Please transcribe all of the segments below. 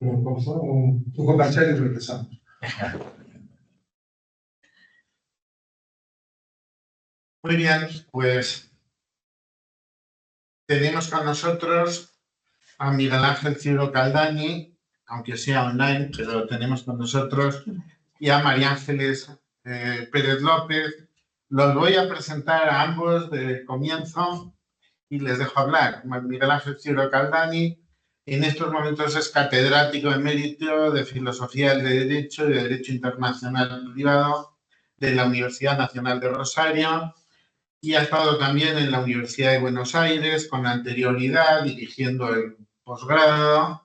Un comercial y regresamos. Muy bien, pues tenemos con nosotros a Miguel Ángel Ciro Caldani, aunque sea online, pero lo tenemos con nosotros, y a María Ángeles Pérez López. Los voy a presentar a ambos de comienzo y les dejo hablar. Miguel Ángel Ciro Caldani en estos momentos es catedrático emérito de Filosofía del Derecho y de Derecho Internacional Privado de la Universidad Nacional de Rosario y ha estado también en la Universidad de Buenos Aires con anterioridad dirigiendo el posgrado.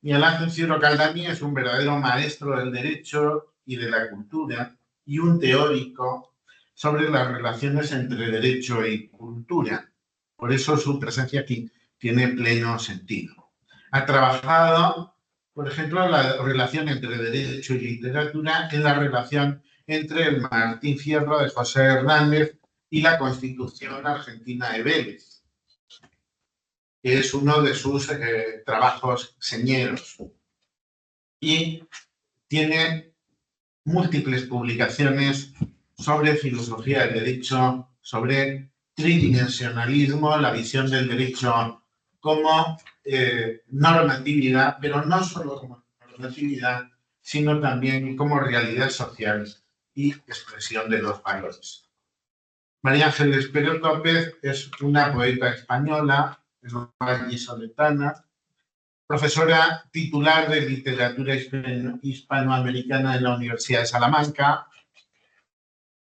Miguel Ángel Ciro Caldani es un verdadero maestro del derecho y de la cultura y un teórico sobre las relaciones entre derecho y cultura. Por eso su presencia aquí tiene pleno sentido. Ha trabajado, por ejemplo, en la relación entre derecho y literatura, en la relación entre el Martín Fierro de José Hernández y la Constitución Argentina de Vélez, que es uno de sus trabajos señeros. Y tiene múltiples publicaciones sobre filosofía del derecho, sobre tridimensionalismo, la visión del derecho como normatividad, pero no solo como normatividad, sino también como realidad social y expresión de los valores. María Ángeles Pérez López es una poeta española, es vallisoletana, profesora titular de literatura hispanoamericana en la Universidad de Salamanca.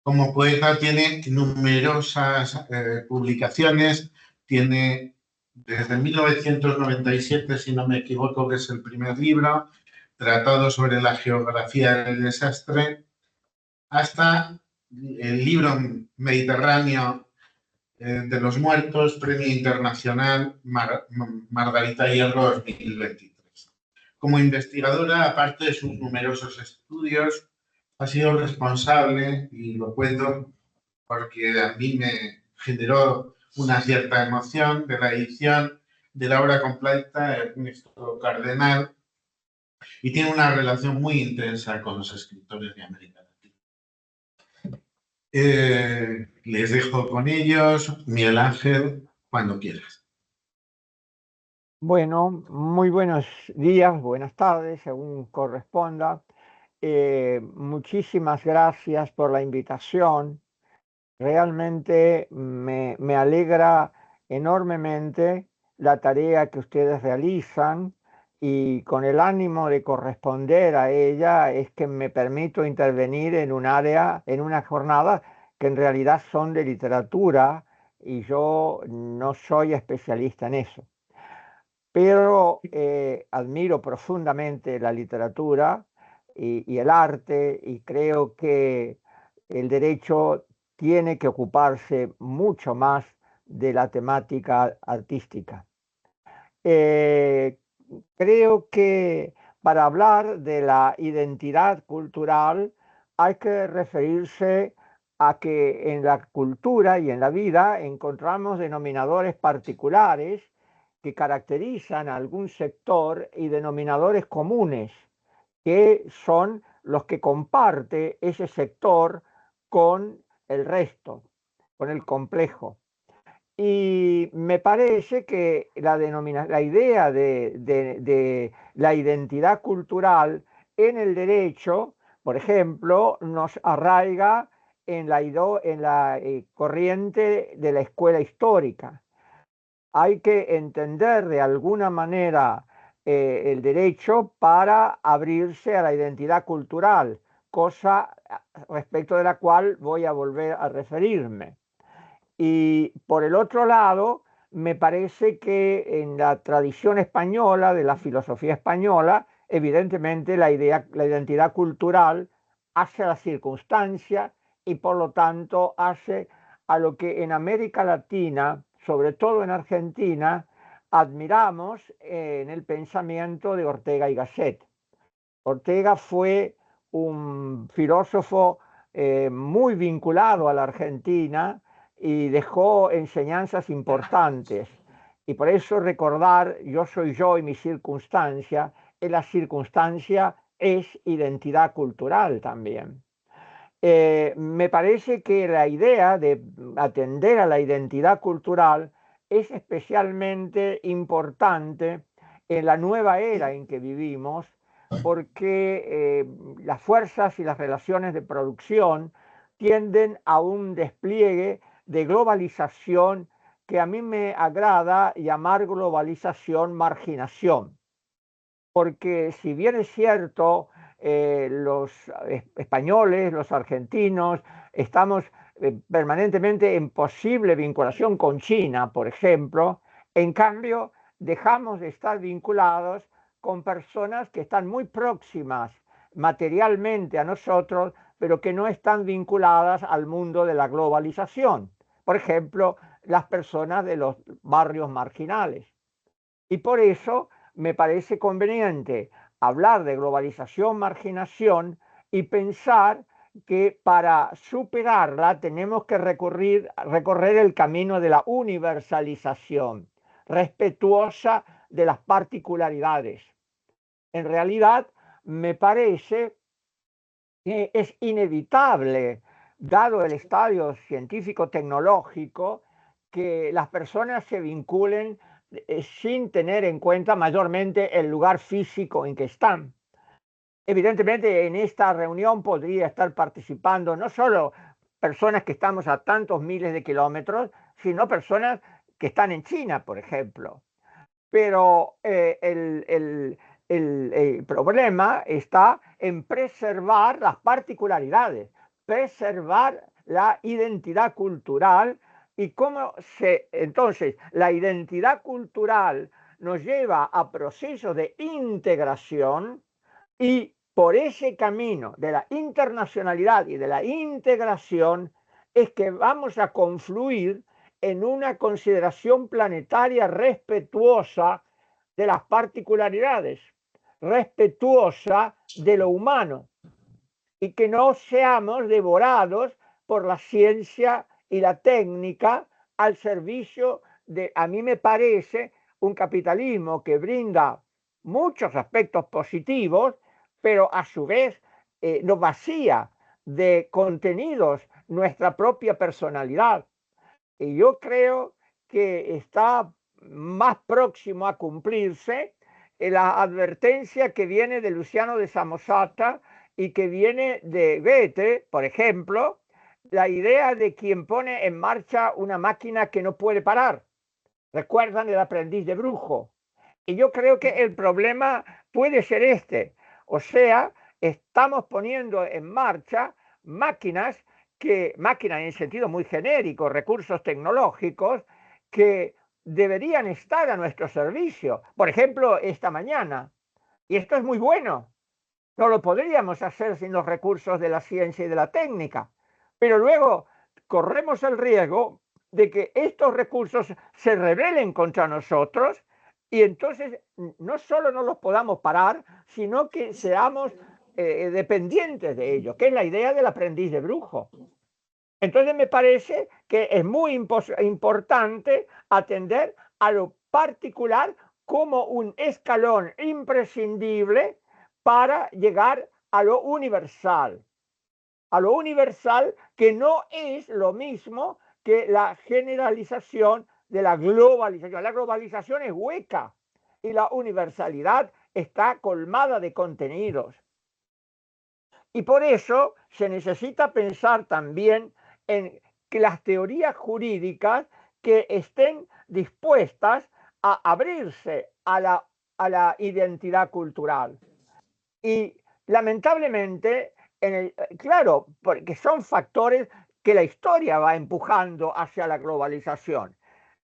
Como poeta tiene numerosas publicaciones, tiene desde 1997, si no me equivoco, que es el primer libro, Tratado sobre la geografía del desastre, hasta el libro Mediterráneo de los muertos, Premio Internacional Margarita Hierro 2023. Como investigadora, aparte de sus numerosos estudios, ha sido responsable, y lo cuento porque a mí me generó una cierta emoción, de la edición de la obra completa de Ernesto Cardenal, y tiene una relación muy intensa con los escritores de América Latina. Les dejo con ellos. Miguel Ángel, cuando quieras. Bueno, muy buenos días, buenas tardes, según corresponda. Muchísimas gracias por la invitación. Realmente me alegra enormemente la tarea que ustedes realizan y con el ánimo de corresponder a ella es que me permito intervenir en un área, en una jornada que en realidad son de literatura y yo no soy especialista en eso. Pero admiro profundamente la literatura y el arte y creo que el derecho tiene que ocuparse mucho más de la temática artística. Creo que para hablar de la identidad cultural hay que referirse a que en la cultura y en la vida encontramos denominadores particulares que caracterizan a algún sector y denominadores comunes que son los que comparte ese sector con el resto, con el complejo. Y me parece que la idea de la identidad cultural en el derecho, por ejemplo, nos arraiga en la corriente de la escuela histórica. Hay que entender de alguna manera el derecho para abrirse a la identidad cultural, cosa respecto de la cual voy a volver a referirme. Y por el otro lado, me parece que en la tradición española, de la filosofía española, evidentemente la identidad cultural hace a la circunstancia y por lo tanto hace a lo que en América Latina, sobre todo en Argentina, admiramos en el pensamiento de Ortega y Gasset. Ortega fue un filósofo muy vinculado a la Argentina y dejó enseñanzas importantes. Y por eso recordar Yo soy yo y mi circunstancia la circunstancia es identidad cultural también. Me parece que la idea de atender a la identidad cultural es especialmente importante en la nueva era en que vivimos, porque las fuerzas y las relaciones de producción tienden a un despliegue de globalización que a mí me agrada llamar globalización marginación. Porque si bien es cierto, los españoles, los argentinos, estamos permanentemente en posible vinculación con China, por ejemplo, en cambio dejamos de estar vinculados con personas que están muy próximas materialmente a nosotros, pero que no están vinculadas al mundo de la globalización. Por ejemplo, las personas de los barrios marginales. Y por eso me parece conveniente hablar de globalización, marginación y pensar que para superarla tenemos que recorrer el camino de la universalización, respetuosa de las particularidades. En realidad, me parece que es inevitable, dado el estadio científico-tecnológico, que las personas se vinculen sin tener en cuenta mayormente el lugar físico en que están. Evidentemente, en esta reunión podría estar participando no solo personas que estamos a tantos miles de kilómetros, sino personas que están en China, por ejemplo. Pero el problema está en preservar las particularidades, preservar la identidad cultural y cómo entonces la identidad cultural nos lleva a procesos de integración y por ese camino de la internacionalidad y de la integración es que vamos a confluir en una consideración planetaria respetuosa de las particularidades, respetuosa de lo humano, y que no seamos devorados por la ciencia y la técnica al servicio de, a mí me parece, un capitalismo que brinda muchos aspectos positivos, pero a su vez nos vacía de contenidos nuestra propia personalidad. Y yo creo que está más próximo a cumplirse la advertencia que viene de Luciano de Samosata y que viene de Goethe, por ejemplo, la idea de quien pone en marcha una máquina que no puede parar. ¿Recuerdan el aprendiz de brujo? Y yo creo que el problema puede ser este. O sea, estamos poniendo en marcha máquinas máquinas en sentido muy genérico, recursos tecnológicos que deberían estar a nuestro servicio. Por ejemplo, esta mañana. Y esto es muy bueno. No lo podríamos hacer sin los recursos de la ciencia y de la técnica. Pero luego corremos el riesgo de que estos recursos se rebelen contra nosotros y entonces no solo no los podamos parar, sino que seamos dependientes de ellos, que es la idea del aprendiz de brujo. Entonces me parece que es muy importante atender a lo particular como un escalón imprescindible para llegar a lo universal que no es lo mismo que la generalización de la globalización. La globalización es hueca y la universalidad está colmada de contenidos. Y por eso se necesita pensar también en que las teorías jurídicas que estén dispuestas a abrirse a la identidad cultural. Y lamentablemente, claro, porque son factores que la historia va empujando hacia la globalización.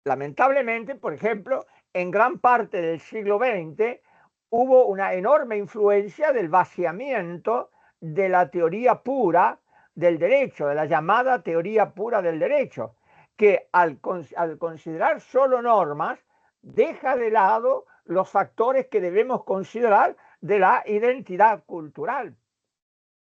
Lamentablemente, por ejemplo, en gran parte del siglo XX hubo una enorme influencia del vaciamiento de la teoría pura del derecho, de la llamada teoría pura del derecho, que al considerar solo normas, deja de lado los factores que debemos considerar de la identidad cultural.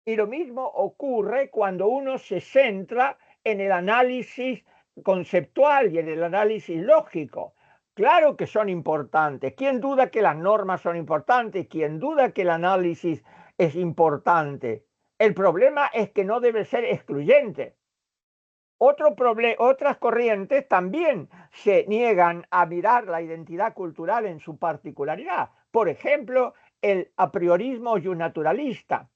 Y lo mismo ocurre cuando uno se centra en el análisis conceptual y en el análisis lógico. Claro que son importantes. ¿Quién duda que las normas son importantes? ¿Quién duda que el análisis es importante? El problema es que no debe ser excluyente. Otras corrientes también se niegan a mirar la identidad cultural en su particularidad. Por ejemplo, el apriorismo naturalista,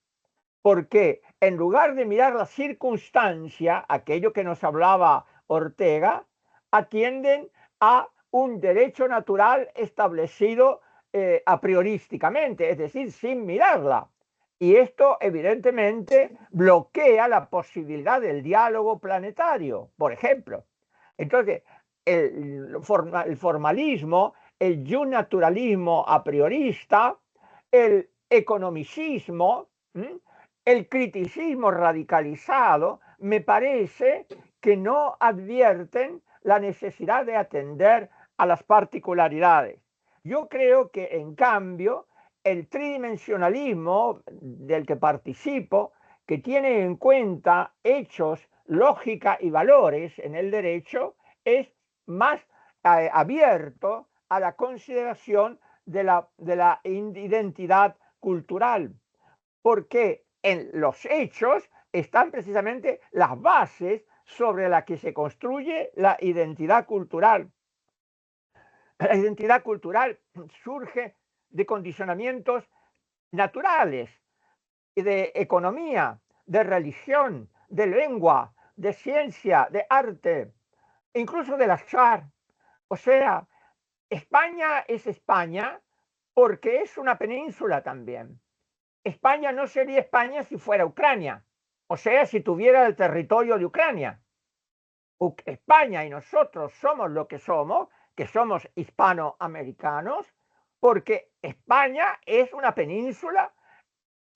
porque en lugar de mirar la circunstancia, aquello que nos hablaba Ortega, atienden a un derecho natural establecido a priorísticamente, es decir, sin mirarla. Y esto evidentemente bloquea la posibilidad del diálogo planetario, por ejemplo. Entonces, el formalismo, el naturalismo a priorista, el economicismo, el criticismo radicalizado, me parece que no advierten la necesidad de atender a las particularidades. Yo creo que, en cambio, el tridimensionalismo del que participo, que tiene en cuenta hechos, lógica y valores en el derecho, es más abierto a la consideración de la identidad cultural, porque en los hechos están precisamente las bases sobre las que se construye la identidad cultural. La identidad cultural surge de condicionamientos naturales, de economía, de religión, de lengua, de ciencia, de arte, incluso de las artes. O sea, España es España porque es una península también. España no sería España si fuera Ucrania, o sea, si tuviera el territorio de Ucrania. España y nosotros somos lo que somos hispanoamericanos, porque España es una península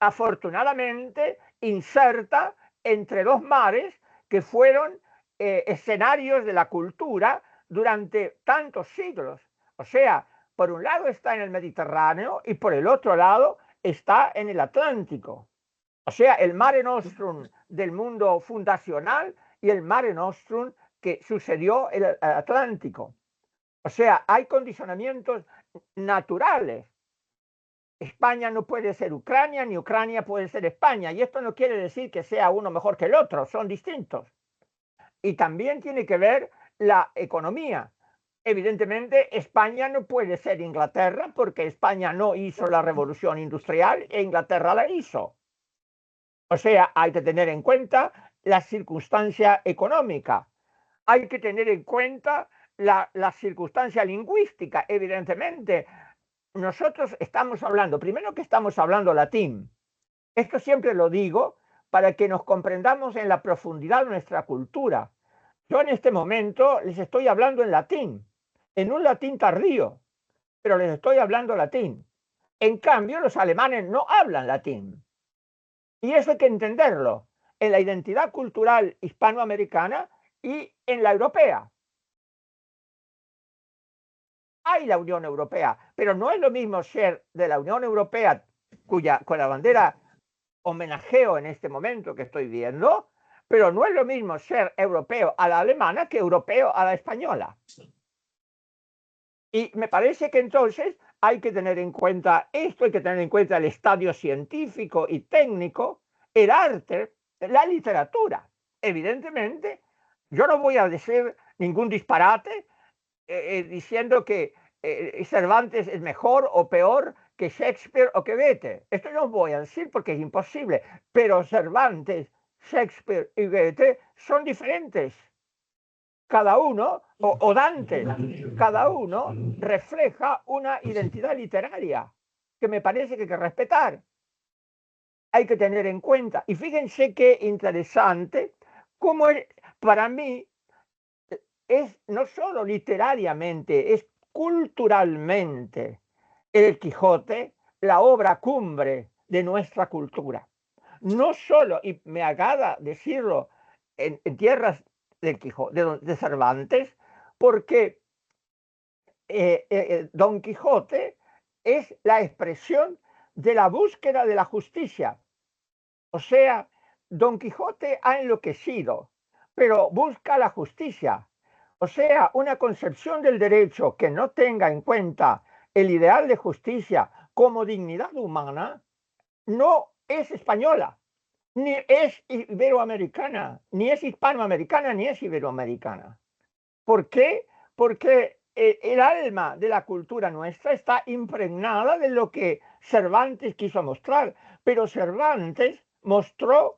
afortunadamente inserta entre dos mares que fueron escenarios de la cultura durante tantos siglos. O sea, por un lado está en el Mediterráneo y por el otro lado está en el Atlántico. O sea, el Mare Nostrum del mundo fundacional y el Mare Nostrum que sucedió en el Atlántico. O sea, hay condicionamientos naturales. España no puede ser Ucrania, ni Ucrania puede ser España. Y esto no quiere decir que sea uno mejor que el otro, son distintos. Y también tiene que ver la economía. Evidentemente, España no puede ser Inglaterra porque España no hizo la revolución industrial e Inglaterra la hizo. O sea, hay que tener en cuenta la circunstancia económica. Hay que tener en cuenta la circunstancia lingüística, evidentemente. Nosotros estamos hablando, primero que estamos hablando latín. Esto siempre lo digo para que nos comprendamos en la profundidad de nuestra cultura. Yo en este momento les estoy hablando en latín, en un latín tardío, pero les estoy hablando latín. En cambio, los alemanes no hablan latín. Y eso hay que entenderlo en la identidad cultural hispanoamericana y en la europea. Hay la Unión Europea, pero no es lo mismo ser de la Unión Europea, con la bandera homenajeo en este momento que estoy viendo, pero no es lo mismo ser europeo a la alemana que europeo a la española. Y me parece que entonces hay que tener en cuenta esto, hay que tener en cuenta el estadio científico y técnico, el arte, la literatura. Evidentemente, yo no voy a decir ningún disparate diciendo que Cervantes es mejor o peor que Shakespeare o que Goethe. Esto no voy a decir porque es imposible, pero Cervantes, Shakespeare y Goethe son diferentes. Cada uno, o Dante, cada uno refleja una identidad literaria que me parece que hay que respetar. Hay que tener en cuenta. Y fíjense qué interesante, cómo para mí es no solo literariamente, es culturalmente el Quijote la obra cumbre de nuestra cultura. No solo, y me agrada decirlo en tierras del Quijote, de Cervantes, porque Don Quijote es la expresión de la búsqueda de la justicia. O sea, Don Quijote ha enloquecido, pero busca la justicia. O sea, una concepción del derecho que no tenga en cuenta el ideal de justicia como dignidad humana no es española, ni es iberoamericana, ni es hispanoamericana, ni es iberoamericana. ¿Por qué? Porque el alma de la cultura nuestra está impregnada de lo que Cervantes quiso mostrar, pero Cervantes mostró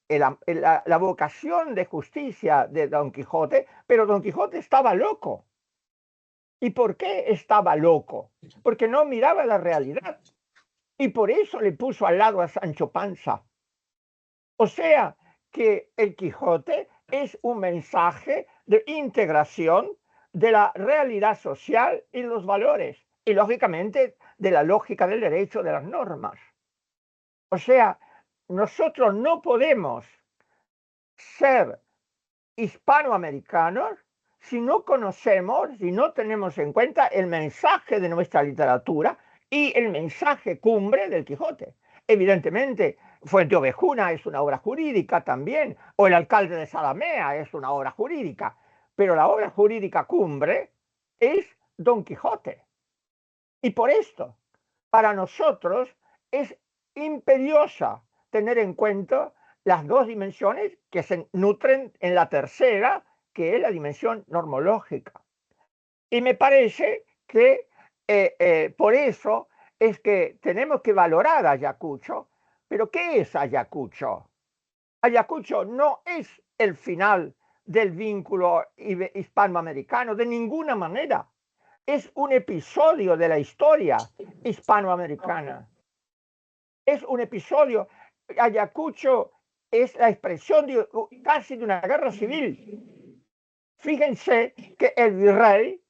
la vocación de justicia de Don Quijote, pero Don Quijote estaba loco. ¿Y por qué estaba loco? Porque no miraba la realidad. Y por eso le puso al lado a Sancho Panza. O sea, que el Quijote es un mensaje de integración de la realidad social y los valores, y lógicamente de la lógica del derecho, de las normas. O sea, nosotros no podemos ser hispanoamericanos si no conocemos, si no tenemos en cuenta el mensaje de nuestra literatura y el mensaje cumbre del Quijote. Evidentemente, Fuente Ovejuna es una obra jurídica también, o El alcalde de Zalamea es una obra jurídica, pero la obra jurídica cumbre es Don Quijote. Y por esto, para nosotros es imperiosa tener en cuenta las dos dimensiones que se nutren en la tercera, que es la dimensión normológica. Y me parece que por eso es que tenemos que valorar a Ayacucho. Pero ¿qué es Ayacucho? Ayacucho no es el final del vínculo hispanoamericano, de ninguna manera. Es un episodio de la historia hispanoamericana. Es un episodio. Ayacucho es la expresión casi de una guerra civil. Fíjense que el virrey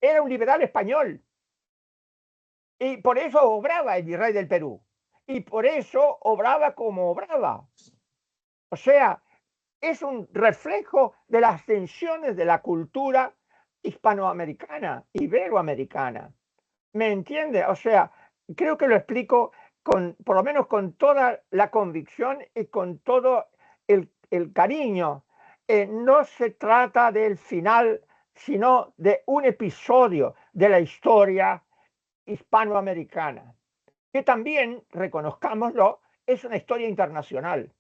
era un liberal español y por eso obraba el virrey del Perú y por eso obraba como obraba. O sea, es un reflejo de las tensiones de la cultura hispanoamericana, iberoamericana. ¿Me entiende? O sea, creo que lo explico por lo menos con toda la convicción y con todo el cariño. No se trata del final, sino de un episodio de la historia hispanoamericana, que también, reconozcámoslo, es una historia internacional.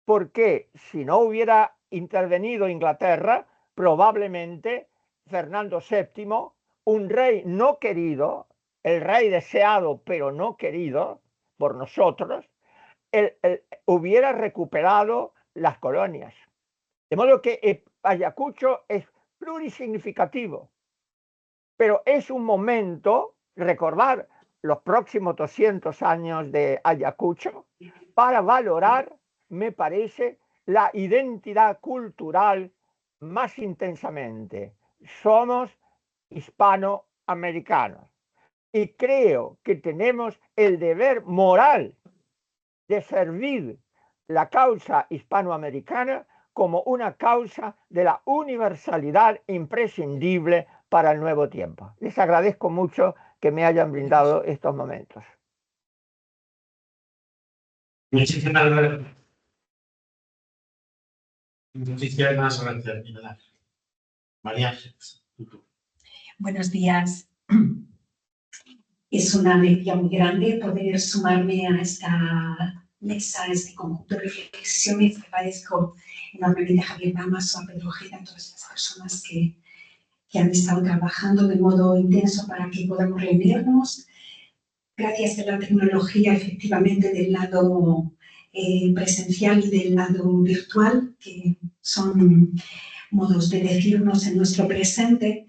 Porque si no hubiera intervenido Inglaterra, probablemente Fernando VII, un rey no querido, el rey deseado pero no querido por nosotros, hubiera recuperado las colonias. De modo que Ayacucho es plurisignificativo, pero es un momento recordar los próximos 200 años de Ayacucho para valorar, me parece, la identidad cultural más intensamente. Somos hispanoamericanos y creo que tenemos el deber moral de servir la causa hispanoamericana como una causa de la universalidad imprescindible para el nuevo tiempo. Les agradezco mucho que me hayan brindado estos momentos. Muchísimas gracias. Muchísimas gracias, Miguel Ángel. María Ángeles. Buenos días. Es una alegría muy grande poder sumarme a esta mesa, a este conjunto de reflexiones. Agradezco enormemente a Javier Damaso, a Pedro Ojeda, a todas las personas que han estado trabajando de modo intenso para que podamos reunirnos. Gracias a la tecnología, efectivamente, del lado presencial y del lado virtual, que son modos de decirnos en nuestro presente.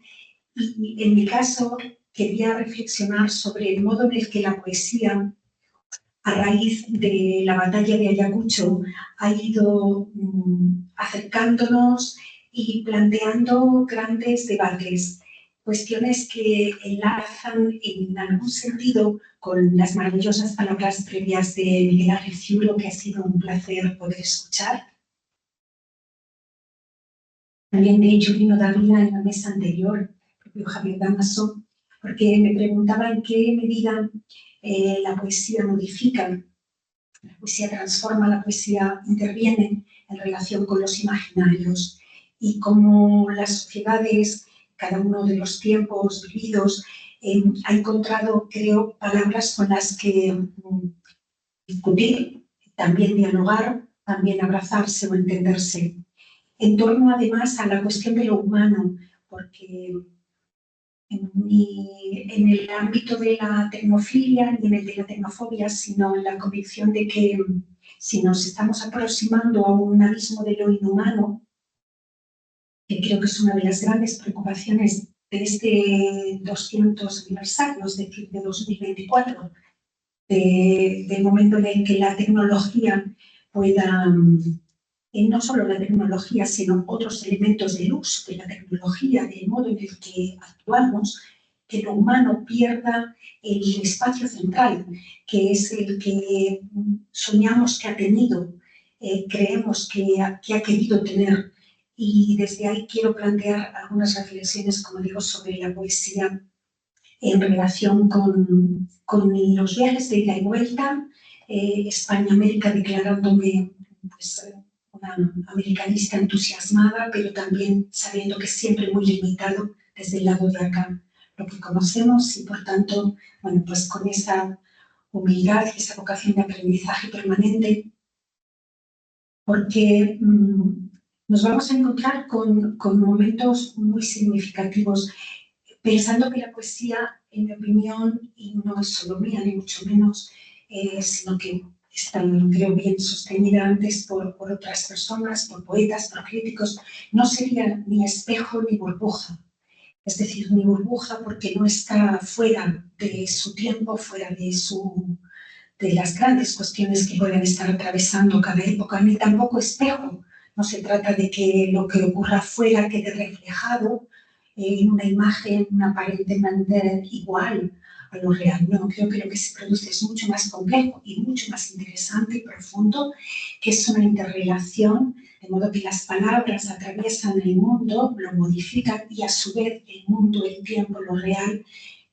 Y en mi caso, quería reflexionar sobre el modo en el que la poesía, a raíz de la batalla de Ayacucho, ha ido acercándonos y planteando grandes debates, cuestiones que enlazan en algún sentido con las maravillosas palabras previas de Miguel Ángel Ciuro, que ha sido un placer poder escuchar. También de Julino Dávila en la mesa anterior, propio Javier Damaso, porque me preguntaba en qué medida la poesía modifica, la poesía transforma, la poesía interviene en relación con los imaginarios. y cómo las sociedades, cada uno de los tiempos vividos, ha encontrado, creo, palabras con las que discutir, también dialogar, también abrazarse o entenderse. En torno, además, a la cuestión de lo humano, porque en el ámbito de la tecnofilia ni en el de la tecnofobia, sino en la convicción de que si nos estamos aproximando a un abismo de lo inhumano, que creo que es una de las grandes preocupaciones de este 200 aniversario, es decir, de 2024, del momento en el que la tecnología pueda, no solo la tecnología, sino otros elementos del uso de la tecnología, del modo en el que actuamos, que lo humano pierda el espacio central, que es el que soñamos que ha tenido, creemos que ha querido tener. Y desde ahí quiero plantear algunas reflexiones, como digo, sobre la poesía en relación con los viajes de ida y vuelta, España-América declarándome pues, una americanista entusiasmada, pero también sabiendo que siempre muy limitado desde el lado de acá lo que conocemos y por tanto, bueno, pues con esa humildad y esa vocación de aprendizaje permanente, porque nos vamos a encontrar con momentos muy significativos, pensando que la poesía, en mi opinión, y no es solo mía, ni mucho menos, sino que está, creo, bien sostenida antes por otras personas, por poetas, por críticos, no sería ni espejo ni burbuja. Es decir, ni burbuja porque no está fuera de su tiempo, fuera de las grandes cuestiones que pueden estar atravesando cada época, ni tampoco espejo. No se trata de que lo que ocurra fuera quede reflejado en una imagen aparentemente igual a lo real. No, creo que lo que se produce es mucho más complejo y mucho más interesante y profundo, que es una interrelación, de modo que las palabras atraviesan el mundo, lo modifican y a su vez el mundo, el tiempo, lo real,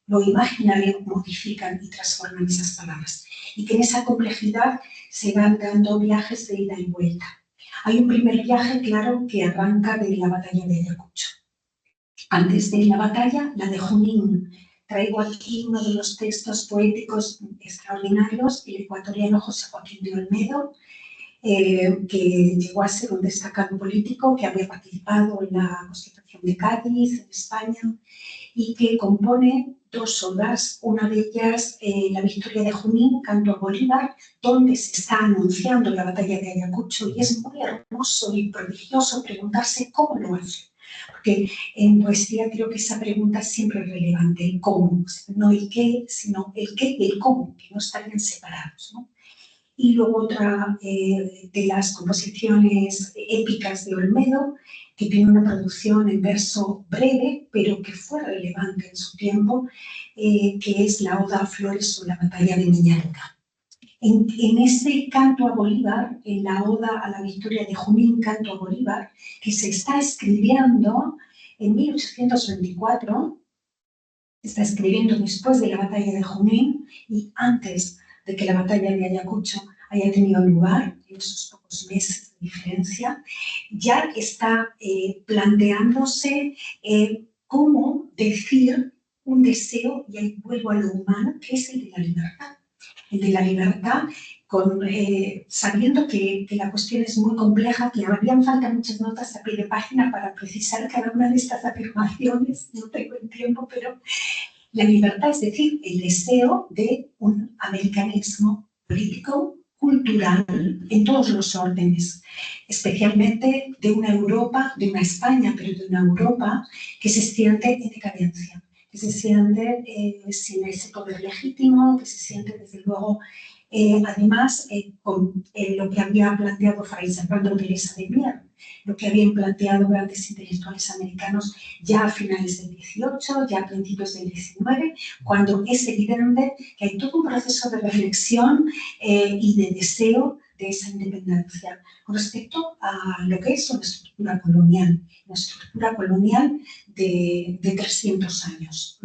lo imaginario modifican y transforman esas palabras. Y que en esa complejidad se van dando viajes de ida y vuelta. Hay un primer viaje, claro, que arranca de la batalla de Ayacucho. Antes de la batalla, la de Junín. Traigo aquí uno de los textos poéticos extraordinarios, el ecuatoriano José Joaquín de Olmedo, que llegó a ser un destacado político que había participado en la Constitución de Cádiz, en España, y que compone dos obras, una de ellas La victoria de Junín, Canto a Bolívar, donde se está anunciando la batalla de Ayacucho, y es muy hermoso y prodigioso preguntarse cómo lo hace. Porque en poesía creo que esa pregunta siempre es relevante, el cómo, no el qué, sino el qué y el cómo, que no estarían separados, ¿no? Y luego otra de las composiciones épicas de Olmedo, que tiene una producción en verso breve, pero que fue relevante en su tiempo, que es la Oda a Flores o la batalla de Miñarca. En ese canto a Bolívar, en la Oda a la victoria de Junín, Canto a Bolívar, que se está escribiendo en 1824, se está escribiendo después de la batalla de Junín y antes de que la batalla de Ayacucho haya tenido lugar, en esos pocos meses de diferencia, ya está planteándose cómo decir un deseo, y ahí vuelvo a lo humano, que es el de la libertad. El de la libertad, sabiendo que la cuestión es muy compleja, que harían falta muchas notas a pie de página para precisar cada una de estas afirmaciones, no tengo el tiempo, pero la libertad, es decir, el deseo de un americanismo político, cultural, en todos los órdenes, especialmente de una Europa, de una España, pero de una Europa que se siente en decadencia, que se siente sin ese poder legítimo, que se siente desde luego, además, con lo que había planteado Fray Servando Teresa de Mier, lo que habían planteado grandes intelectuales americanos ya a finales del 18, ya a principios del 19, cuando es evidente que hay todo un proceso de reflexión y de deseo de esa independencia con respecto a lo que es una estructura colonial de 300 años.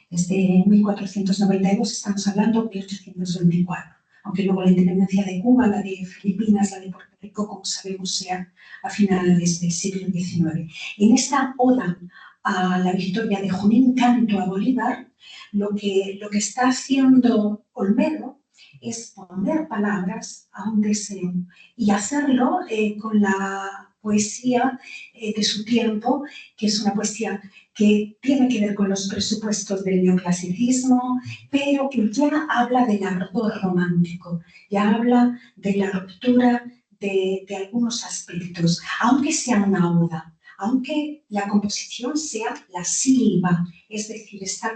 Desde 1492 estamos hablando de 1824. aunque luego la independencia de Cuba, la de Filipinas, la de Puerto Rico, como sabemos, sea a finales del siglo XIX. En esta oda a la victoria de Junín, canto a Bolívar, lo que está haciendo Olmedo es poner palabras a un deseo y hacerlo con la poesía de su tiempo, que es una poesía que tiene que ver con los presupuestos del neoclasicismo, pero que ya habla del ardor romántico, ya habla de la ruptura de algunos aspectos, aunque sea una oda, aunque la composición sea la sílaba, es decir, está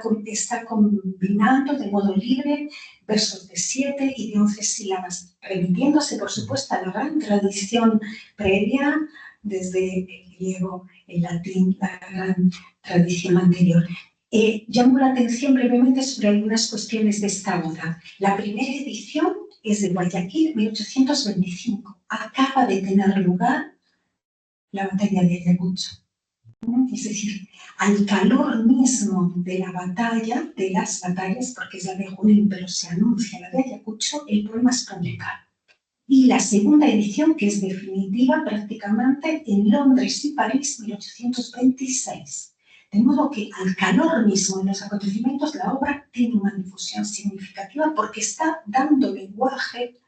combinando de modo libre versos de 7 y de 11 sílabas, remitiéndose, por supuesto, a la gran tradición previa, desde el griego, el latín, la gran tradición anterior. Llamo la atención brevemente sobre algunas cuestiones de esta obra. La primera edición es de Guayaquil, 1825. Acaba de tener lugar la batalla de Ayacucho. Es decir, al calor mismo de la batalla, de las batallas, porque es la de Junín, pero se anuncia la de Ayacucho, el poema es publicado. Y la segunda edición, que es definitiva prácticamente en Londres y París, 1826. De modo que al calor mismo de los acontecimientos, la obra tiene una difusión significativa porque está dando lenguaje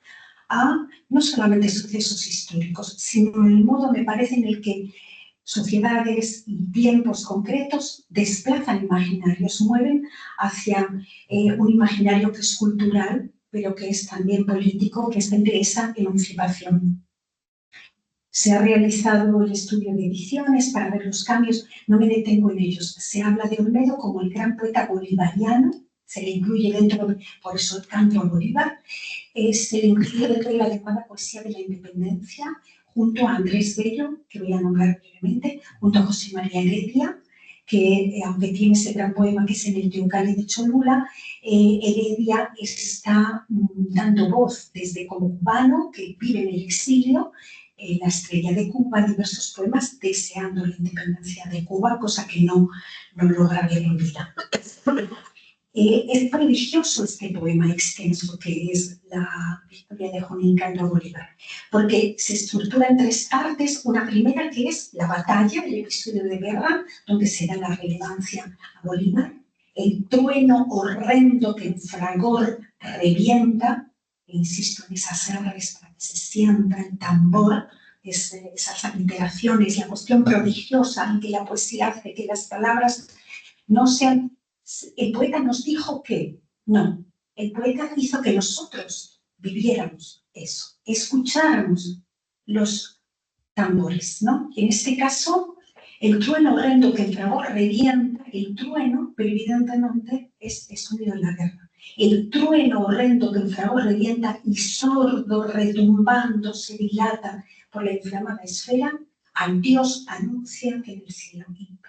a no solamente sucesos históricos, sino el modo, me parece, en el que sociedades y tiempos concretos desplazan imaginarios, mueven hacia un imaginario que es cultural, pero que es también político, que es el de esa emancipación. Se ha realizado el estudio de ediciones para ver los cambios, no me detengo en ellos. Se habla de Olmedo como el gran poeta bolivariano, se le incluye dentro, por eso el canto a Bolívar, se le incluye dentro de la llamada poesía de la independencia, junto a Andrés Bello, que voy a nombrar brevemente, junto a José María Heredia, que aunque tiene ese gran poema que es en el Yungay de Cholula, Heredia está dando voz desde como cubano, que vive en el exilio, La estrella de Cuba, diversos poemas deseando la independencia de Cuba, cosa que no logra ver en vida. Es prodigioso este poema extenso que es la victoria de Junín canto a Bolívar, porque se estructura en 3 partes. Una primera que es la batalla, el episodio de guerra, donde se da la relevancia a Bolívar, el trueno horrendo que en fragor revienta, e insisto en esas R's para que se sienta el tambor, esas alteraciones, la cuestión prodigiosa en que la poesía hace que las palabras no sean. El poeta nos dijo que no, el poeta hizo que nosotros viviéramos eso, escucháramos los tambores, ¿no? En este caso, el trueno horrendo que en fragor revienta, el trueno, pero evidentemente es unido en la guerra. El trueno horrendo que en fragor revienta y sordo, retumbando, se dilata por la inflamada esfera, al Dios anuncia que en el cielo impera.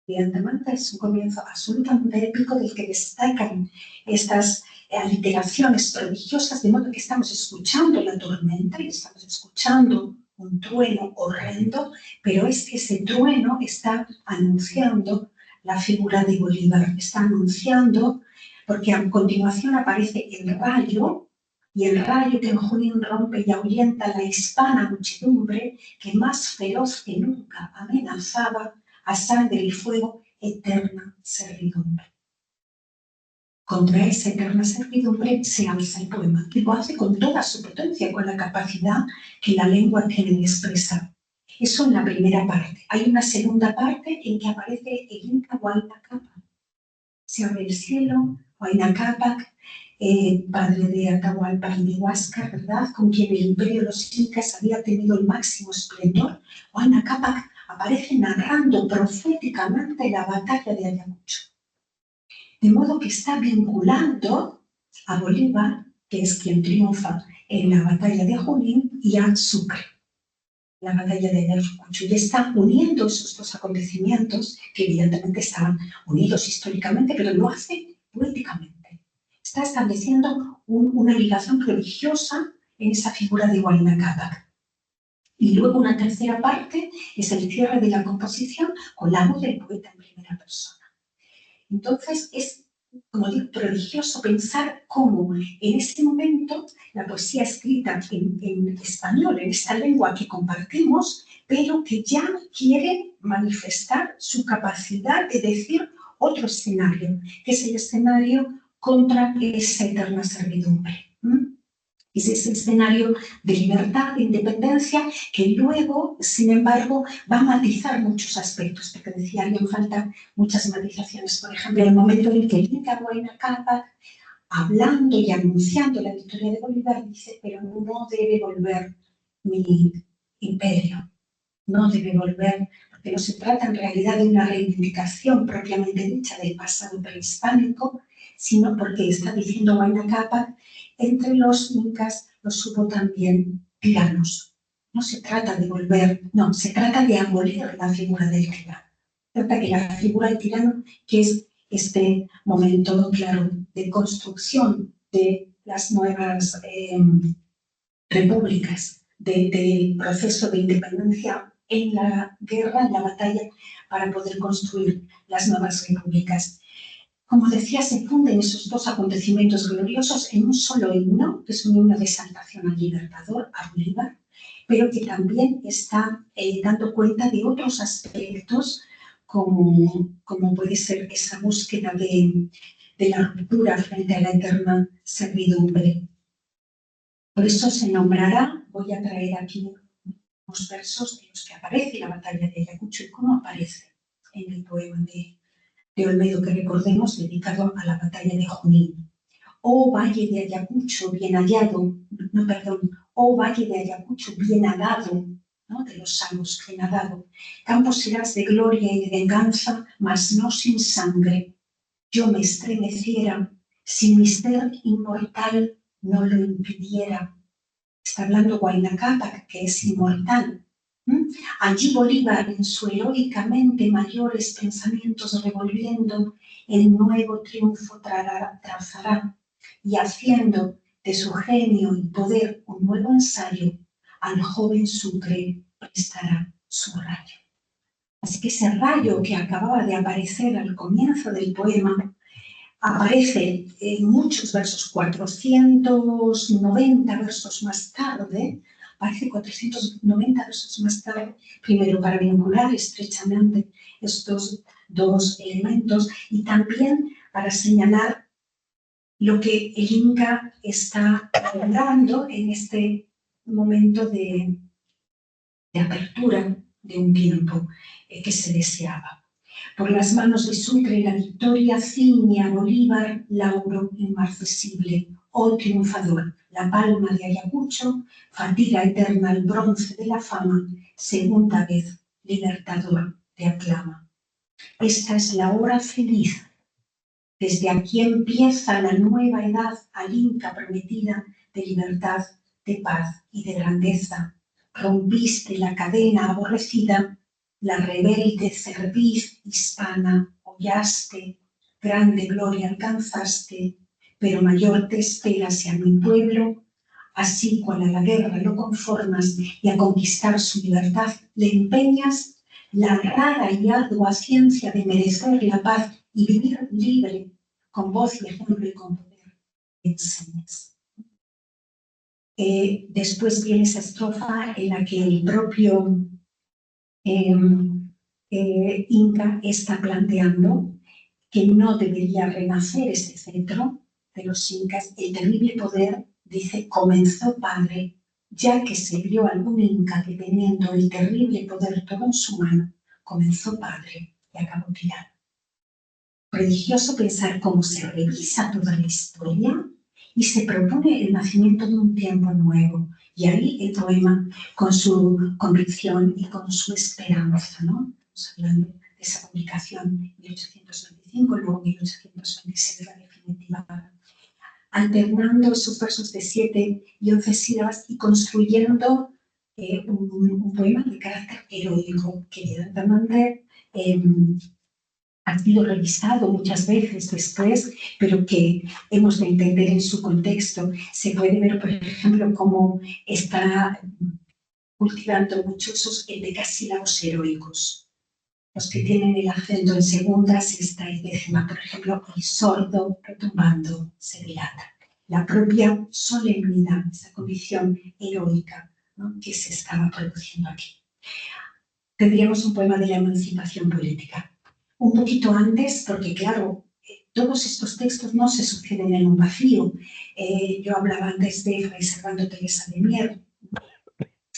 Evidentemente es un comienzo absolutamente épico del que destacan estas aliteraciones prodigiosas, de modo que estamos escuchando la tormenta y estamos escuchando un trueno horrendo, pero es que ese trueno está anunciando la figura de Bolívar, está anunciando, porque a continuación aparece el rayo, y el rayo que en Junín rompe y ahuyenta la hispana muchedumbre que más feroz que nunca amenazaba a sangre y fuego, eterna servidumbre. Contra esa eterna servidumbre se alza el poema, y lo hace con toda su potencia, con la capacidad que la lengua tiene de expresar. Eso en la primera parte. Hay una segunda parte en que aparece el Inca Huayna Cápac. Se abre el cielo, Huayna Cápac, padre de Atahualpa y de Huáscar, ¿verdad?, con quien el imperio de los incas había tenido el máximo esplendor. Huayna Cápac aparece narrando proféticamente la batalla de Ayacucho. De modo que está vinculando a Bolívar, que es quien triunfa en la batalla de Junín, y a Sucre, la batalla de Ayacucho. Y está uniendo esos 2 acontecimientos, que evidentemente estaban unidos históricamente, pero lo hace poéticamente. Está estableciendo una ligación prodigiosa en esa figura de Huayna Cápac. Y luego una tercera parte es el cierre de la composición con la voz del poeta en primera persona. Entonces es como digo, prodigioso pensar cómo en ese momento la poesía escrita en español, en esta lengua que compartimos, pero que ya quiere manifestar su capacidad de decir otro escenario, que es el escenario contra esa eterna servidumbre. Es ese escenario de libertad, de independencia, que luego, sin embargo, va a matizar muchos aspectos, porque decía, harían falta muchas matizaciones. Por ejemplo, en el momento en que el Inca Huayna Cápac, hablando y anunciando la victoria de Bolívar, dice, pero no debe volver mi imperio, no debe volver, porque no se trata en realidad de una reivindicación propiamente dicha del pasado prehispánico, sino porque está diciendo Huayna Cápac, entre los incas los hubo también tiranos. No se trata de volver, no, se trata de abolir la figura del tirano. Se trata que la figura del tirano, que es este momento, claro, de construcción de las nuevas repúblicas, del proceso de independencia en la guerra, en la batalla, para poder construir las nuevas repúblicas. Como decía, se funden esos dos acontecimientos gloriosos en un solo himno, que es un himno de exaltación al libertador, a Bolívar, pero que también está dando cuenta de otros aspectos, como puede ser esa búsqueda de la ruptura frente a la eterna servidumbre. Por eso se nombrará, voy a traer aquí unos versos de los que aparece la batalla de Ayacucho y cómo aparece en el poema de Olmedo, que recordemos, dedicado a la batalla de Junín. Oh valle de Ayacucho, bien hallado, oh valle de Ayacucho, bien hallado, ¿no? De los salmos, bien hallado. Campo serás de gloria y de venganza, mas no sin sangre. Yo me estremeciera si mi ser inmortal no lo impidiera. Está hablando Huayna Cápac, que es inmortal. Allí Bolívar en su heroicamente mayores pensamientos revolviendo, el nuevo triunfo trazará y haciendo de su genio y poder un nuevo ensayo, al joven Sucre prestará su rayo. Así que ese rayo que acababa de aparecer al comienzo del poema aparece en muchos versos, 490 versos más tarde, aparece 490 versos más tarde, primero para vincular estrechamente estos dos elementos y también para señalar lo que el Inca está logrando en este momento de apertura de un tiempo que se deseaba. Por las manos de Sucre la victoria ciñe a Bolívar lauro inmarcesible. Oh triunfador, la palma de Ayacucho, fatiga eterna el bronce de la fama, segunda vez libertador te aclama. Esta es la hora feliz. Desde aquí empieza la nueva edad al Inca prometida de libertad, de paz y de grandeza. Rompiste la cadena aborrecida, la rebelde cerviz hispana hollaste, grande gloria alcanzaste, pero mayor te esperas si a mi pueblo, así cual a la guerra lo conformas y a conquistar su libertad le empeñas, la rara y ardua ciencia de merecer la paz y vivir libre, con voz y ejemplo y con poder, enseñas. Después viene esa estrofa en la que el propio Inca está planteando que no debería renacer ese cetro de los incas. El terrible poder, dice, comenzó padre, ya que se vio algún inca que teniendo el terrible poder todo en su mano, comenzó padre y acabó tirano. Prodigioso pensar cómo se revisa toda la historia y se propone el nacimiento de un tiempo nuevo. Y ahí el poema, con su convicción y con su esperanza, ¿no? Estamos hablando de esa publicación en 1825, luego en 1826 la definitiva, alternando esos versos de 7 y 11 sílabas y construyendo un poema de carácter heroico que evidentemente ha sido revisado muchas veces después, pero que hemos de entender en su contexto. Se puede ver, por ejemplo, cómo está cultivando muchos esos endecasílabos heroicos. los que tienen el acento en segunda, sexta y décima. Por ejemplo, el sordo retumbando se dilata. La propia solemnidad, esa condición heroica, ¿no?, que se estaba produciendo aquí. Tendríamos un poema de la emancipación política. Un poquito antes, porque claro, todos estos textos no se suceden en un vacío. Yo hablaba antes de Fray Servando Teresa de Mier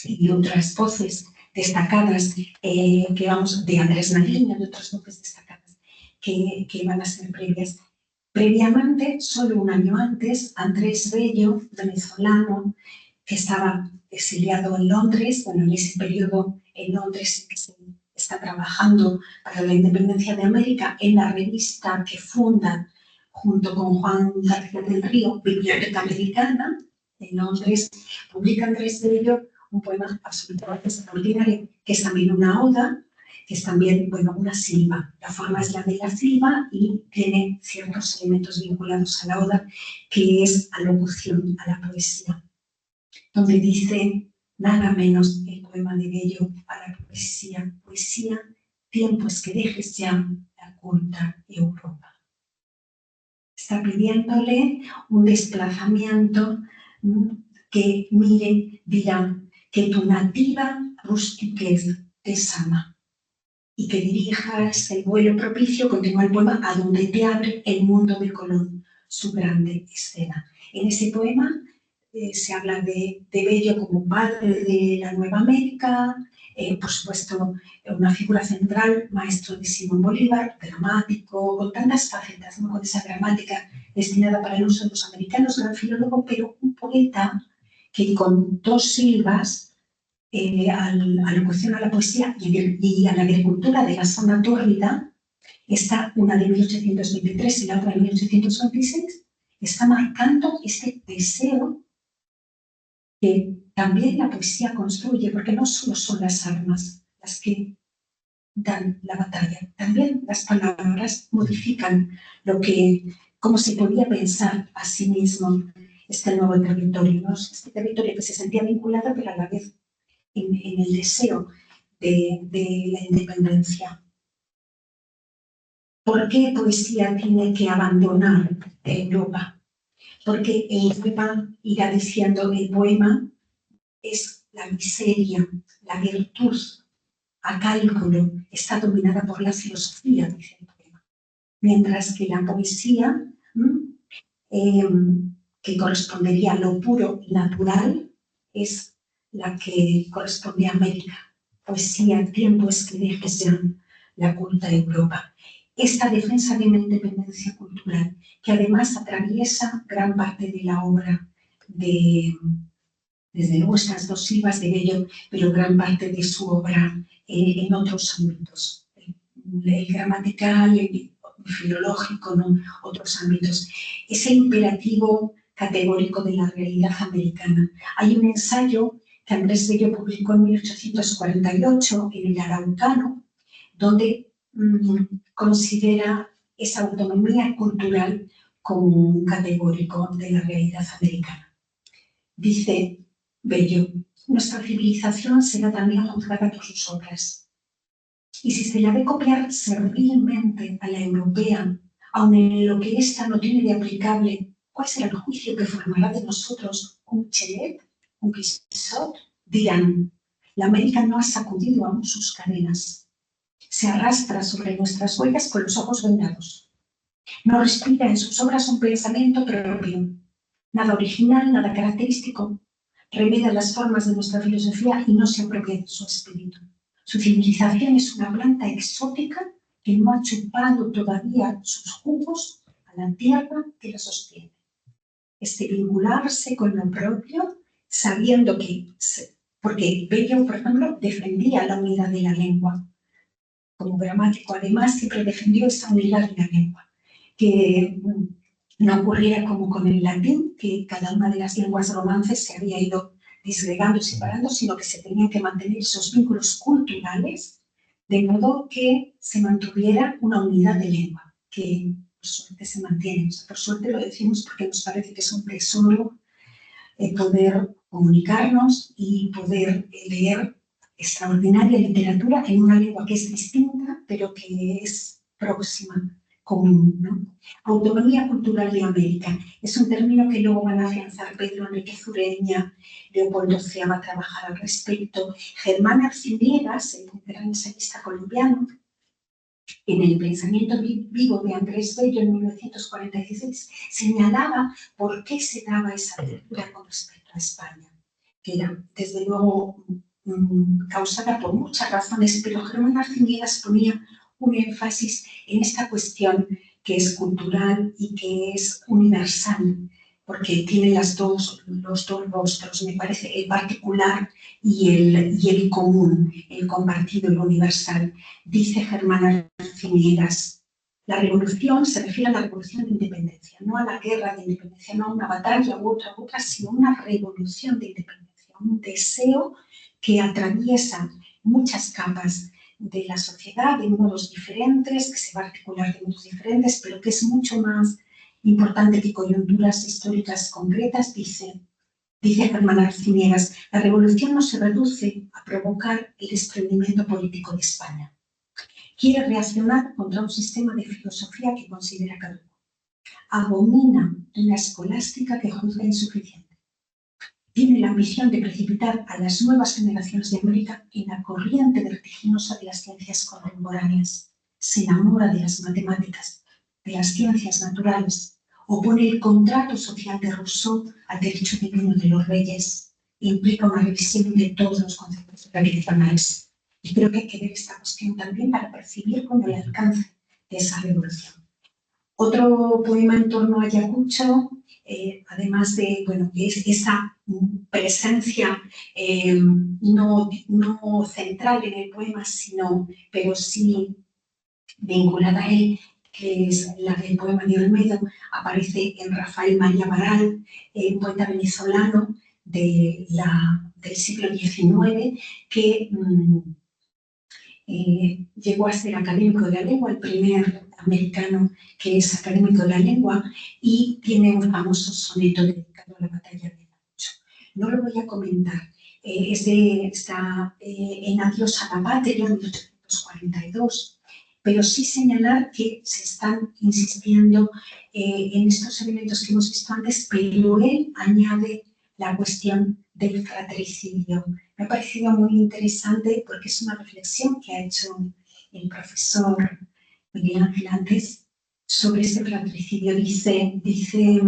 y otras voces destacadas, de Andrés Nariño, de otras voces destacadas que van a ser previas. Previamente, solo un año antes, Andrés Bello, venezolano, que estaba exiliado en Londres, bueno, en ese periodo en Londres que se está trabajando para la independencia de América, en la revista que funda junto con Juan García del Río, Biblioteca Americana, en Londres, publica Andrés Bello un poema absolutamente extraordinario, que es también una oda, que es también, bueno, una silva. La forma es la de la silva y tiene ciertos elementos vinculados a la oda, que es alocución a la poesía, donde dice nada menos el poema de Bello a la poesía. Poesía, tiempos que dejes ya la culta Europa. Está pidiéndole un desplazamiento que mire, dirá, que tu nativa rustiquez te sana y que dirijas el vuelo propicio, continúa el poema, a donde te abre el mundo de Colón, su grande escena. En ese poema se habla de Bello como padre de la Nueva América, por supuesto una figura central, maestro de Simón Bolívar, dramático, con tantas facetas, ¿no?, con esa gramática destinada para el uso de los americanos, gran filólogo, pero un poeta que con dos silbas, alocución a la poesía y a la agricultura de la zona tórrida, está una de 1823 y la otra de 1826, está marcando este deseo que también la poesía construye, porque no solo son las armas las que dan la batalla, también las palabras modifican cómo se podía pensar a sí mismo este nuevo territorio, ¿no? Este territorio que se sentía vinculado, pero a la vez en el deseo de la independencia. ¿Por qué poesía tiene que abandonar Europa? Porque Europa, irá diciendo el poema, es la miseria, la virtud, a cálculo, está dominada por la filosofía, dice el poema. Mientras que la poesía, que correspondería a lo puro y natural, es la que corresponde a América. Poesía, tiempos que dejes ya la culta Europa. Esta defensa de una independencia cultural, que además atraviesa gran parte de la obra desde luego estas dos silbas de Bello, pero gran parte de su obra en otros ámbitos, el gramatical, el filológico, ¿no?, otros ámbitos. Ese imperativo categórico de la realidad americana. Hay un ensayo que Andrés Bello publicó en 1848 en el Araucano, donde considera esa autonomía cultural como un categórico de la realidad americana. Dice Bello, nuestra civilización será también juzgada por sus obras. Y si se la ve copiar servilmente a la europea, aun en lo que ésta no tiene de aplicable, ¿cuál será el juicio que formará de nosotros un Chelet, un Quixote? Dirán, la América no ha sacudido aún sus cadenas. Se arrastra sobre nuestras huellas con los ojos vendados. No respira en sus obras un pensamiento propio, nada original, nada característico. Remeda las formas de nuestra filosofía y no se apropia de su espíritu. Su civilización es una planta exótica que no ha chupado todavía sus jugos a la tierra que la sostiene. Este vincularse con lo propio, sabiendo porque Bello, por ejemplo, defendía la unidad de la lengua. Como gramático, además, siempre defendió esa unidad de la lengua. Que no ocurriera como con el latín, que cada una de las lenguas romances se había ido disgregando y separando, sino que se tenían que mantener esos vínculos culturales, de modo que se mantuviera una unidad de lengua, que por suerte se mantiene. O sea, por suerte lo decimos porque nos parece que es un tesoro poder comunicarnos y poder leer extraordinaria literatura en una lengua que es distinta, pero que es próxima, común, ¿no? Autonomía cultural de América. Es un término que luego van a afianzar Pedro Enríquez Ureña, Leopoldo Cea va a trabajar al respecto, Germán Arciniegas, el gran ensayista colombiano, en el pensamiento vivo de Andrés Bello en 1946, señalaba por qué se daba esa apertura con respecto a España, que era, desde luego, causada por muchas razones, pero Germán Arciniegas ponía un énfasis en esta cuestión que es cultural y que es universal, porque tiene los dos rostros, me parece, el particular y el común, el compartido, el universal. Dice Germán Arciniegas, la revolución se refiere a la revolución de independencia, no a la guerra de independencia, no a una batalla u otra, sino a una revolución de independencia, un deseo que atraviesa muchas capas de la sociedad de modos diferentes, que se va a articular de modos diferentes, pero que es mucho más importante que coyunturas históricas concretas, dice Germán Arciniegas, la revolución no se reduce a provocar el desprendimiento político de España. Quiere reaccionar contra un sistema de filosofía que considera caduco. Abomina una escolástica que juzga insuficiente. Tiene la ambición de precipitar a las nuevas generaciones de América en la corriente vertiginosa de las ciencias contemporáneas. Se enamora de las matemáticas, de las ciencias naturales, opone el contrato social de Rousseau al derecho divino de los reyes, implica una revisión de todos los conceptos tradicionales. Y creo que hay que ver esta cuestión también para percibir con el alcance de esa revolución. Otro poema en torno a Ayacucho, además de, bueno, es esa presencia no central en el poema, pero sí vinculada a él, que es la del poema de Olmedo, aparece en Rafael María Baral, un poeta venezolano del siglo XIX, que llegó a ser académico de la lengua, el primer americano que es académico de la lengua, y tiene un famoso soneto dedicado a la batalla de Ayacucho. No lo voy a comentar, está en Adiós a la Patria, en 1842, pero sí señalar que se están insistiendo en estos elementos que hemos visto antes, pero él añade la cuestión del fratricidio. Me ha parecido muy interesante porque es una reflexión que ha hecho el profesor Miguel Ángel antes sobre ese fratricidio. Dice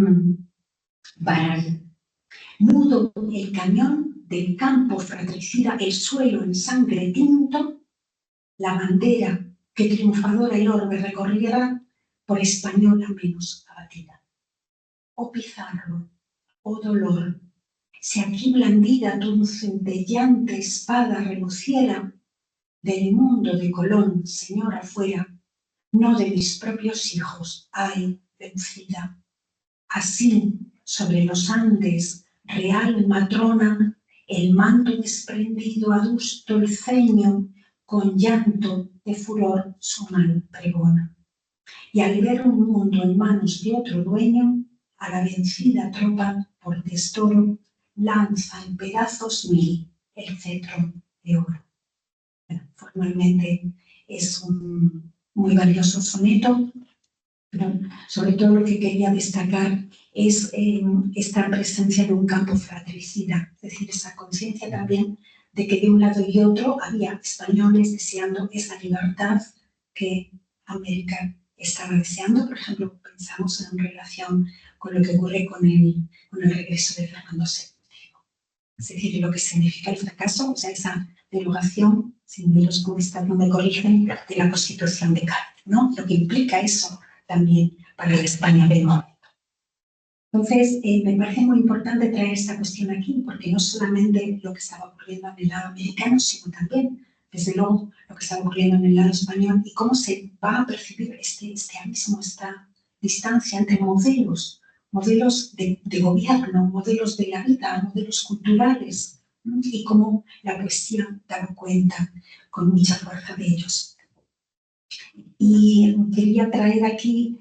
Baral, mudo el cañón del campo fratricida, el suelo en sangre tinto, la bandera que triunfadora el orbe recorriera por española menos abatida. Oh Pizarro, oh dolor, si aquí blandida tu centellante espada reluciera, del mundo de Colón, señora fuera, no de mis propios hijos, ay, vencida. Así, sobre los Andes, real matrona, el manto desprendido adusto el ceño, con llanto de furor su mal pregona. Y al ver un mundo en manos de otro dueño, a la vencida tropa por testoro, lanza en pedazos mil el cetro de oro. Bueno, formalmente es un muy valioso soneto, pero sobre todo lo que quería destacar es esta presencia de un campo fratricida, es decir, esa conciencia también de que de un lado y otro había españoles deseando esa libertad que América estaba deseando. Por ejemplo, pensamos en relación con lo que ocurre con el regreso de Fernando VII. Es decir, lo que significa el fracaso, o sea, esa derogación, si los comunistas no me corrigen, de la Constitución de Cádiz, ¿no? Lo que implica eso también para la España del momento. Entonces, me parece muy importante traer esta cuestión aquí, porque no solamente lo que estaba ocurriendo en el lado americano, sino también, desde luego, lo que estaba ocurriendo en el lado español y cómo se va a percibir este abismo, esta distancia entre modelos de gobierno, modelos de la vida, modelos culturales, ¿no? Y cómo la poesía daba cuenta con mucha fuerza de ellos. Y quería traer aquí,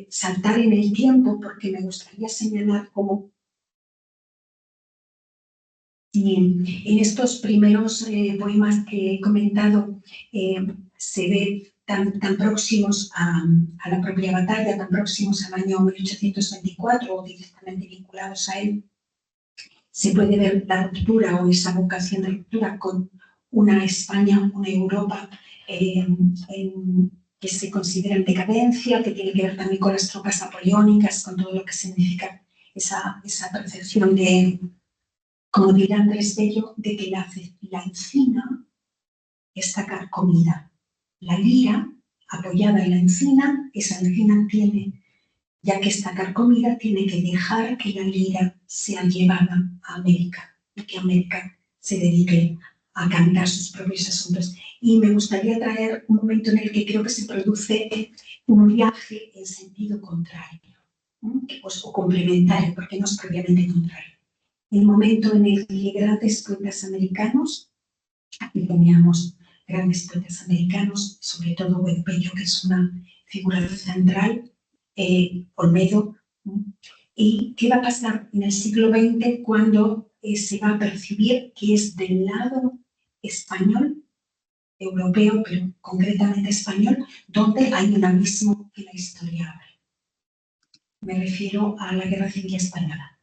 saltar en el tiempo, porque me gustaría señalar cómo Y en estos primeros poemas que he comentado se ve tan próximos a la propia batalla, tan próximos al año 1824 o directamente vinculados a él. Se puede ver la ruptura o esa vocación de ruptura con una España, una Europa que se considera en decadencia, que tiene que ver también con las tropas napoleónicas, con todo lo que significa esa percepción de, como dirá Andrés Bello, de que la encina está carcomida. La lira, apoyada en la encina, esa encina tiene, ya que está carcomida, tiene que dejar que la lira sea llevada a América y que América se dedique a cantar sus propios asuntos. Y me gustaría traer un momento en el que creo que se produce un viaje en sentido contrario, o complementario, porque no es propiamente contrario. El momento en el que grandes poetas americanos, aquí teníamos grandes poetas americanos, sobre todo Bello, que es una figura central, Olmedo. ¿Y qué va a pasar en el siglo XX cuando se va a percibir que es del lado español, europeo, pero concretamente español, donde hay un abismo que la historia abre? Me refiero a la Guerra Civil Española.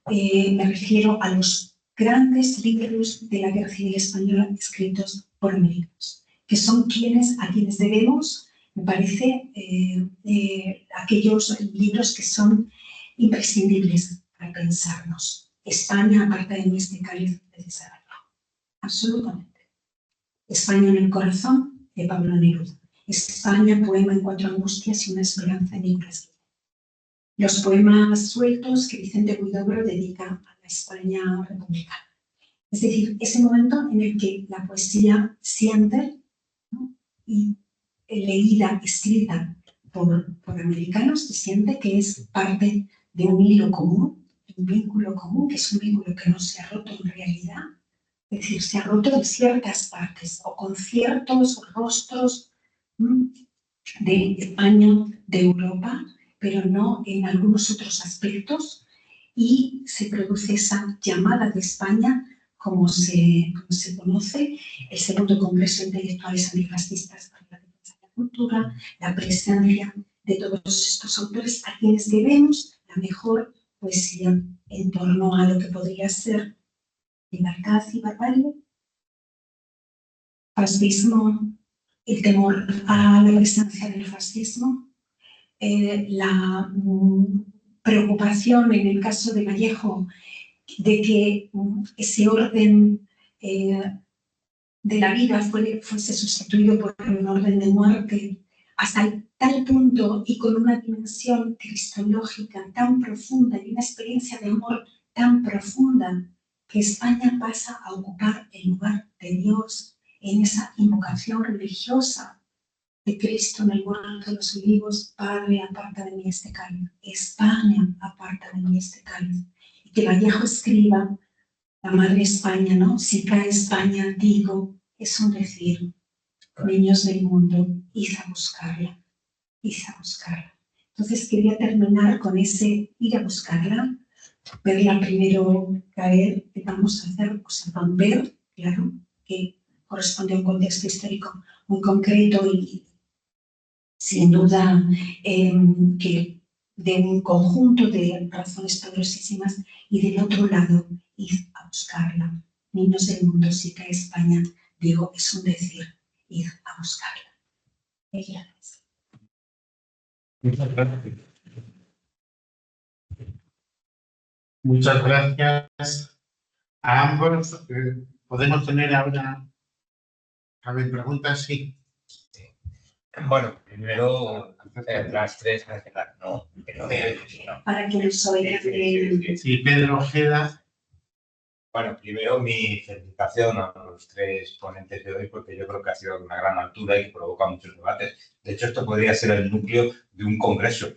Me refiero a los grandes libros de la Guerra Civil Española escritos por americanos, que son a quienes debemos, me parece, aquellos libros que son imprescindibles para pensarnos. España, aparta de mí este cáliz de desagravio. Absolutamente. España en el corazón, de Pablo Neruda. España, poema en 4 angustias y una esperanza, de Nicolás Guillén. Los poemas sueltos que Vicente Huidobro dedica a la España republicana. Es decir, ese momento en el que la poesía siente, ¿no?, y leída, escrita por americanos, se siente que es parte de un hilo común, de un vínculo común, que es un vínculo que no se ha roto en realidad. Es decir, se ha roto en ciertas partes o con ciertos rostros de España, de Europa, pero no en algunos otros aspectos, y se produce esa llamada de España, como se conoce, el segundo Congreso de Intelectuales Antifascistas para la Defensa de la Cultura, la presencia de todos estos autores a quienes debemos la mejor poesía en torno a lo que podría ser libertad y barbarie, fascismo, el temor a la presencia del fascismo, la preocupación en el caso de Vallejo de que ese orden de la vida fuese sustituido por un orden de muerte, hasta tal punto y con una dimensión cristológica tan profunda y una experiencia de amor tan profunda, que España pasa a ocupar el lugar de Dios en esa invocación religiosa de Cristo en el huerto de los olivos: Padre, aparta de mí este cáliz. España, aparta de mí este cáliz. Y que Vallejo escriba, la madre España, ¿no? Si cae España, digo, es un decir. Niños del mundo, id a buscarla, id a buscarla. Entonces quería terminar con ese ir a buscarla, verla primero caer, que vamos a hacer, ver, claro, que corresponde a un contexto histórico muy concreto y sin duda que de un conjunto de razones poderosísimas, y del otro lado, id a buscarla. Niños del mundo, si cae España, digo, es un decir, id a buscarla. Gracias. Muchas gracias. Muchas gracias a ambos. ¿Podemos tener ahora preguntas? Sí. Bueno, primero las tres, no, pero no. Para que nos oigan bien. Sí, Pedro Ojeda. Bueno, primero mi felicitación a los tres ponentes de hoy, porque yo creo que ha sido de una gran altura y que provoca muchos debates. De hecho, esto podría ser el núcleo de un congreso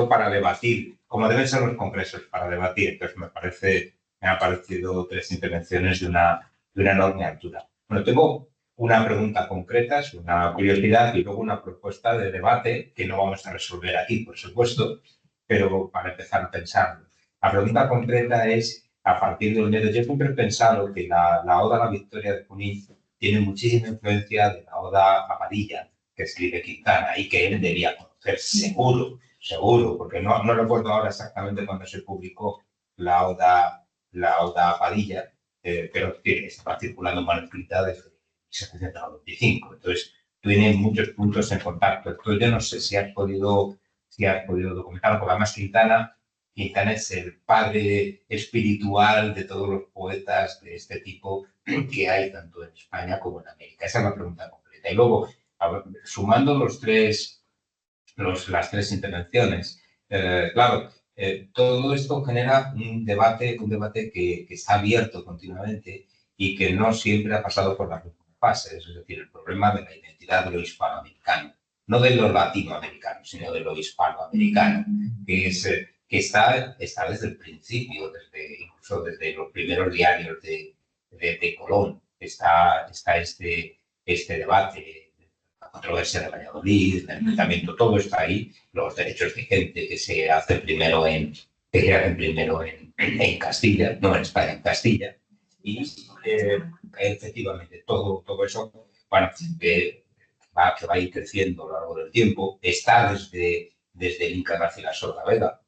para debatir, como deben ser los congresos, para debatir. Entonces, me han parecido tres intervenciones de una enorme altura. Bueno, tengo una pregunta concreta, es una curiosidad, y luego una propuesta de debate que no vamos a resolver aquí, por supuesto, pero para empezar a pensarlo. La pregunta concreta es a partir de Olmedo. Yo siempre he pensado que la Oda a la Victoria de Junín tiene muchísima influencia de la Oda a Padilla, que escribe Quintana, y que él debía conocer seguro, seguro, porque no recuerdo ahora exactamente cuándo se publicó la Oda a Padilla, pero estaba circulando manuscrita desde 1795. Entonces, tiene muchos puntos en contacto. Entonces, yo no sé si has podido documentarlo, porque además Quintana es el padre espiritual de todos los poetas de este tipo que hay tanto en España como en América. Esa es la pregunta completa. Y luego, sumando las tres intervenciones, claro, todo esto genera un debate que está abierto continuamente y que no siempre ha pasado por las mismas fases, es decir, el problema de la identidad de lo hispanoamericano, no de lo latinoamericano, sino de lo hispanoamericano, que está desde el principio, incluso desde los primeros diarios de Colón, está este debate, la controversia de Valladolid, el enfrentamiento, todo está ahí, los derechos de gente que se hacen primero en Castilla, no en España, en Castilla, y efectivamente todo eso, bueno, que va a ir creciendo a lo largo del tiempo, está desde el Inca Garcilaso de la Vega,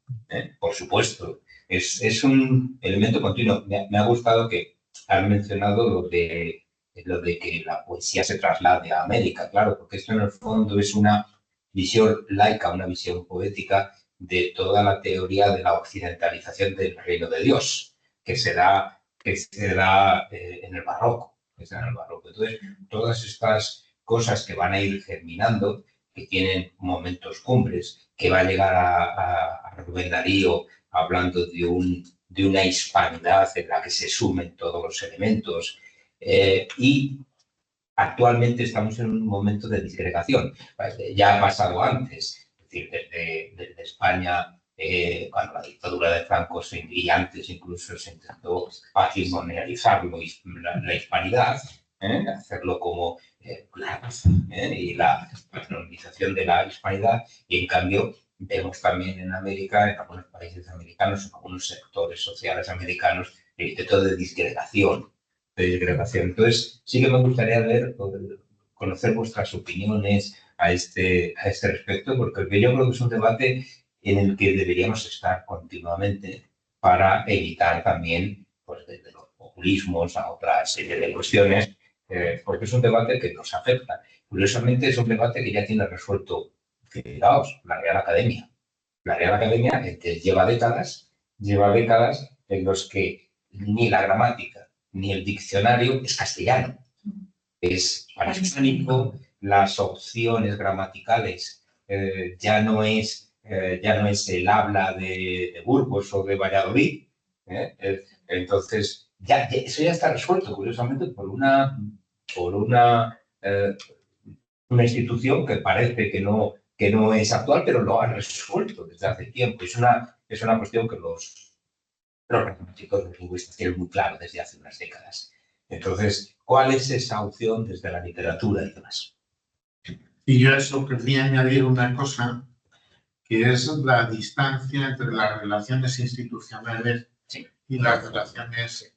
por supuesto, es un elemento continuo. Me ha gustado que has mencionado lo de que la poesía se traslade a América, claro, porque esto en el fondo es una visión laica, una visión poética de toda la teoría de la occidentalización del reino de Dios, que se da en el barroco. Entonces, todas estas cosas que van a ir germinando, que tienen momentos cumbres, que va a llegar a Rubén Darío hablando de una hispanidad en la que se sumen todos los elementos, y actualmente estamos en un momento de disgregación. Ya ha pasado antes, es decir, desde España, cuando la dictadura de Franco y antes incluso se intentó patrimonializarlo, la hispanidad, hacerlo como la raza y la patrimonialización de la hispanidad, y en cambio vemos también en América, en algunos países americanos, en algunos sectores sociales americanos, el intento de disgregación. Entonces, sí que me gustaría conocer vuestras opiniones a este respecto, porque yo creo que es un debate en el que deberíamos estar continuamente para evitar también, pues, desde los populismos a otra serie de cuestiones, porque es un debate que nos afecta. Curiosamente, es un debate que ya tiene resuelto, fijaos, la Real Academia. La Real Academia lleva décadas en los que ni la gramática ni el diccionario es castellano, es panhispánico, las opciones gramaticales ya no es el habla de Burgos o de Valladolid, entonces eso ya está resuelto, curiosamente, por una institución que parece que no es actual, pero lo ha resuelto desde hace tiempo. Es una cuestión que los pragmáticos, los lingüistas tienen muy claro desde hace unas décadas. Entonces, ¿cuál es esa opción desde la literatura y demás? Y yo a eso querría añadir una cosa, que es la distancia entre las relaciones institucionales y las relaciones,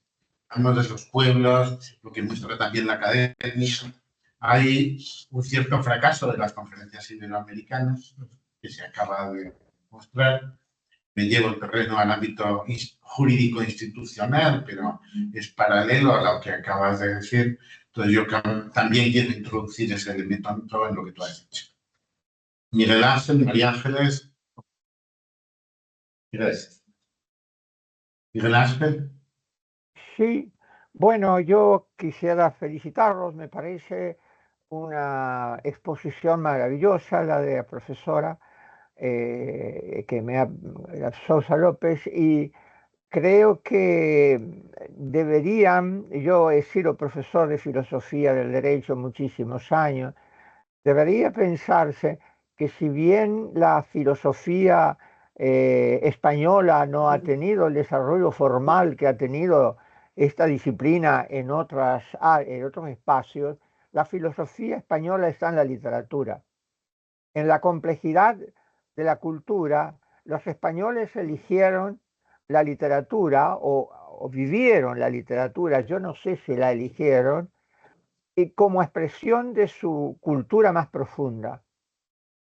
de los pueblos, lo que muestra también la academia. Hay un cierto fracaso de las conferencias iberoamericanas, que se acaba de mostrar. Me llevo el terreno al ámbito jurídico institucional, pero es paralelo a lo que acabas de decir. Entonces yo también quiero introducir ese elemento en lo que tú has dicho. Miguel Ángel, María Ángeles. Gracias. Miguel Ángel. Sí, bueno, yo quisiera felicitarlos, me parece una exposición maravillosa la de la profesora la Sousa López, y creo que yo he sido profesor de filosofía del derecho muchísimos años, debería pensarse que si bien la filosofía española no ha tenido el desarrollo formal que ha tenido esta disciplina en otros espacios, la filosofía española está en la literatura. En la complejidad de la cultura, los españoles eligieron la literatura, o o vivieron la literatura, yo no sé si la eligieron, y como expresión de su cultura más profunda.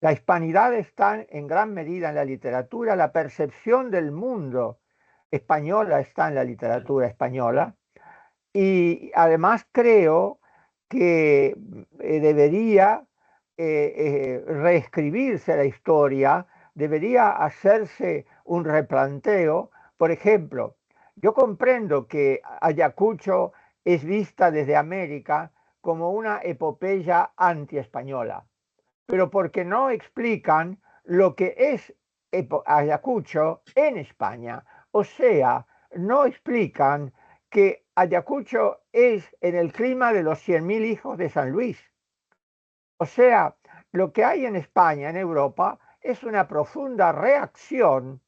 La hispanidad está en gran medida en la literatura, la percepción del mundo española está en la literatura española, y además creo que debería reescribirse la historia, debería hacerse un replanteo. Por ejemplo, yo comprendo que Ayacucho es vista desde América como una epopeya anti-española, pero porque no explican lo que es Ayacucho en España. O sea, no explican que Ayacucho es en el clima de los 100.000 hijos de San Luis. O sea, lo que hay en España, en Europa, es una profunda reacción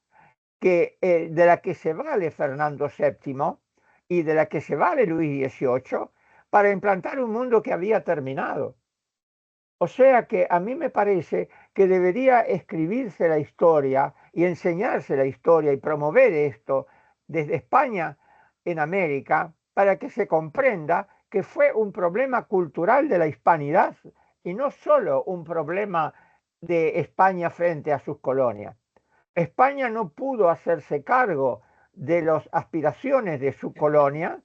de la que se vale Fernando VII y de la que se vale Luis XVIII para implantar un mundo que había terminado. O sea que a mí me parece que debería escribirse la historia y enseñarse la historia y promover esto desde España en América para que se comprenda que fue un problema cultural de la hispanidad y no solo un problema de España frente a sus colonias. España no pudo hacerse cargo de las aspiraciones de su colonia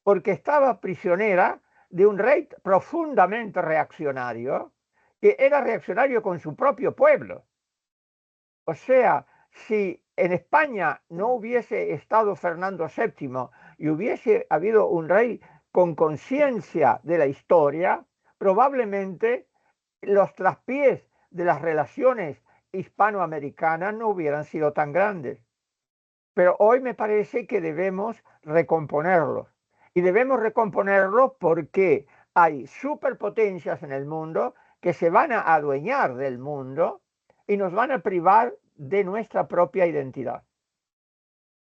porque estaba prisionera de un rey profundamente reaccionario, que era reaccionario con su propio pueblo. O sea, si en España no hubiese estado Fernando VII y hubiese habido un rey con conciencia de la historia, probablemente los traspiés de las relaciones hispanoamericanas no hubieran sido tan grandes. Pero hoy me parece que debemos recomponerlos. Y debemos recomponerlos porque hay superpotencias en el mundo que se van a adueñar del mundo y nos van a privar de nuestra propia identidad.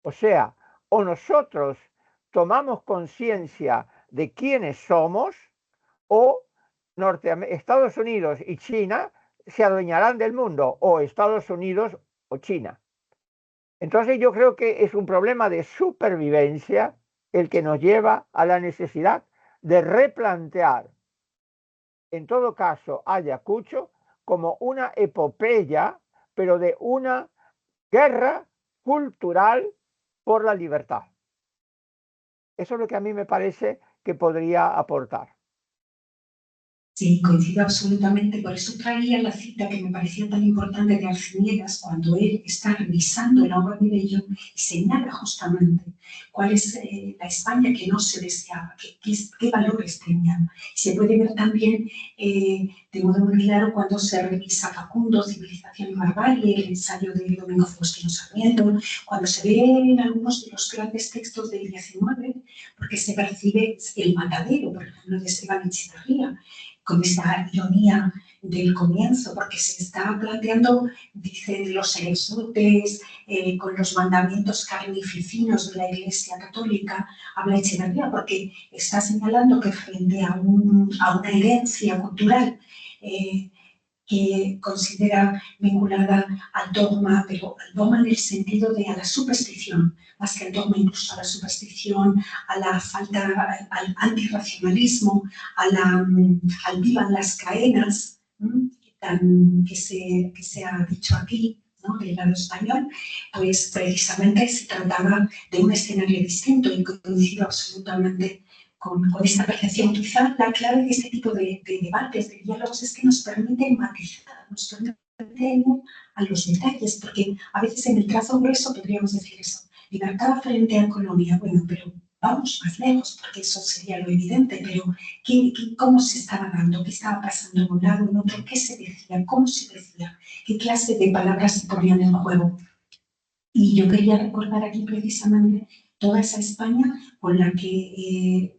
O sea, o nosotros tomamos conciencia de quiénes somos, o Estados Unidos y China se adueñarán del mundo, o Estados Unidos o China. Entonces yo creo que es un problema de supervivencia el que nos lleva a la necesidad de replantear, en todo caso, Ayacucho como una epopeya, pero de una guerra cultural por la libertad. Eso es lo que a mí me parece que podría aportar. Sí, coincido absolutamente. Por eso traía la cita que me parecía tan importante de Arciniegas cuando él está revisando la obra de Bello y señala justamente cuál es la España que no se deseaba, qué valores tenían. Se puede ver también de modo muy claro cuando se revisa Facundo, Civilización y Barbarie, el ensayo de Domingo Faustino Sarmiento, cuando se ve en algunos de los grandes textos del XIX, porque se percibe el matadero, por ejemplo, de Esteban Echeverría, con esa ironía del comienzo, porque se está planteando, dicen los sacerdotes, con los mandamientos carnificinos de la Iglesia Católica, habla Echeverría, porque está señalando que frente a una herencia cultural que considera vinculada al dogma, pero al dogma en el sentido de a la superstición, más que al dogma, incluso a la superstición, a la falta, al antirracionalismo, al vivan las caenas, que se ha dicho aquí, ¿no?, del lado español, pues precisamente se trataba de un escenario distinto y coincido absolutamente con esta percepción. Quizá la clave de este tipo de debates, de diálogos, es que nos permiten matizar, nos permiten ir a los detalles, porque a veces en el trazo grueso podríamos decir eso, libertad frente a colonia, bueno, pero vamos más lejos, porque eso sería lo evidente, pero ¿cómo se estaba dando? ¿Qué estaba pasando en un lado, en otro? ¿Qué se decía? ¿Cómo se decía? ¿Qué clase de palabras se ponían en juego? Y yo quería recordar aquí precisamente toda esa España con la que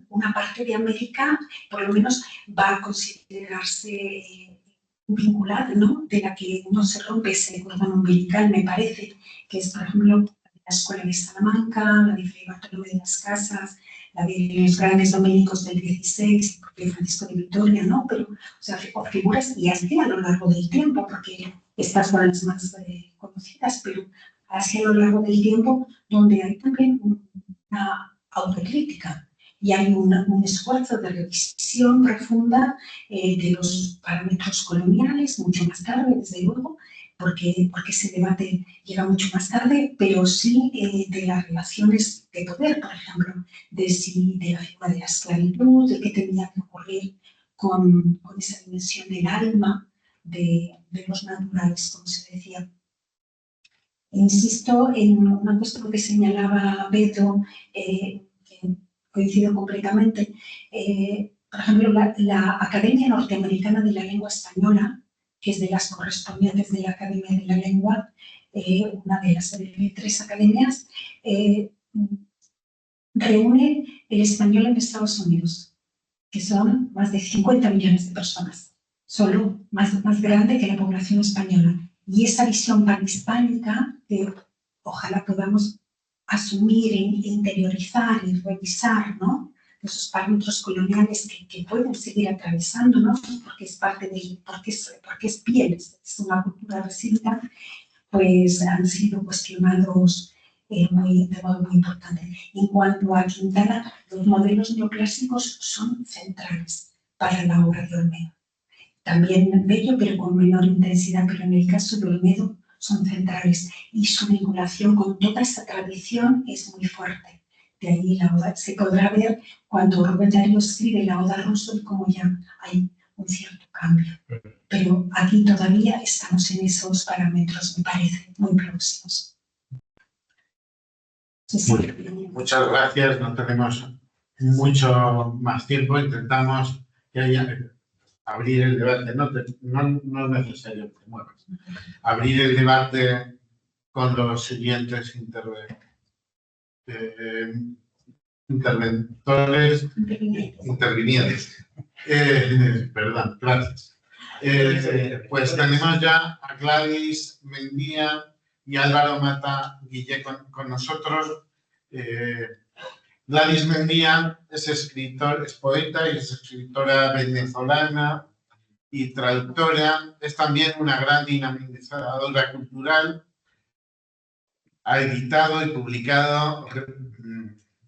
una parte de América, por lo menos, va a considerarse vinculada, ¿no?, de la que no se rompe ese cordón umbilical, me parece, que es, por ejemplo, la Escuela de Salamanca, la de Fray Bartolomé de las Casas, la de los grandes dominicos del XVI, de Francisco de Vitoria, ¿no? Pero, o sea, figuras, y así a lo largo del tiempo, porque estas son las más conocidas, pero así a lo largo del tiempo, donde hay también una autocrítica y hay un esfuerzo de revisión profunda de los parámetros coloniales, mucho más tarde, desde luego, porque ese debate llega mucho más tarde, pero sí de las relaciones de poder, por ejemplo, de la figura de la esclavitud, de qué tenía que ocurrir con esa dimensión del alma, de los naturales, como se decía. Insisto en una cuestión que señalaba Pedro, que coincido completamente. Por ejemplo, la Academia Norteamericana de la Lengua Española, que es de las correspondientes de la Academia de la Lengua, una de las 3 academias, reúne el español en Estados Unidos, que son más de 50 millones de personas, solo más grande que la población española. Y esa visión panhispánica que ojalá podamos asumir, interiorizar y revisar, ¿no? Esos parámetros coloniales que pueden seguir atravesándonos, porque es parte de, porque es piel, es una cultura recíproca, pues han sido cuestionados de modo muy importante. En cuanto a Quintana, los modelos neoclásicos son centrales para la obra de Olmedo. También bello, pero con menor intensidad, pero en el caso de Olmedo son centrales y su vinculación con toda esa tradición es muy fuerte. De ahí la oda se podrá ver cuando Rubén Darío escribe la Oda Russell como ya hay un cierto cambio. Pero aquí todavía estamos en esos parámetros, me parece, muy próximos. Muchas gracias, no tenemos mucho más tiempo, intentamos que haya abrir el debate, no es necesario que te muevas, abrir el debate con los siguientes intervinientes. Perdón, gracias. Pues tenemos ya a Gladys Mendía y Álvaro Mata Guillé con nosotros. Gladys Mendía es poeta y es escritora venezolana y traductora. Es también una gran dinamizadora cultural. Ha editado y publicado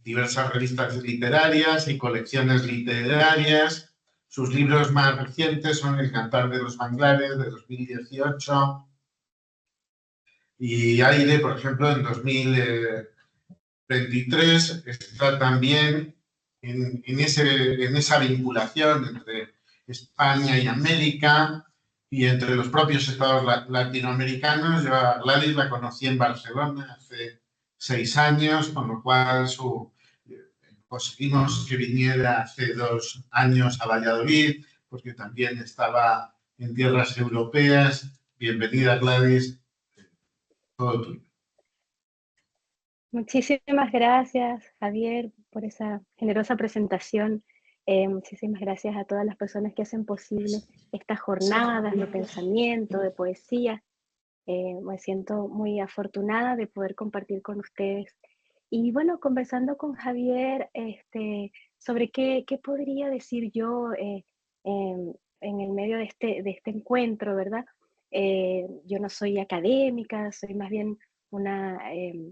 diversas revistas literarias y colecciones literarias. Sus libros más recientes son El Cantar de los Manglares, de 2018, y Aire, por ejemplo, en 2023. Está también en esa vinculación entre España y América y entre los propios estados latinoamericanos. Yo a Gladys la conocí en Barcelona hace 6 años, con lo cual conseguimos que viniera hace 2 años a Valladolid, porque también estaba en tierras europeas. Bienvenida, Gladys. Todo tuyo. Muchísimas gracias, Javier, por esa generosa presentación. Muchísimas gracias a todas las personas que hacen posible estas jornadas de pensamiento, de poesía. Me siento muy afortunada de poder compartir con ustedes. Y bueno, conversando con Javier sobre qué podría decir yo en el medio de este encuentro, ¿verdad? Yo no soy académica, soy más bien una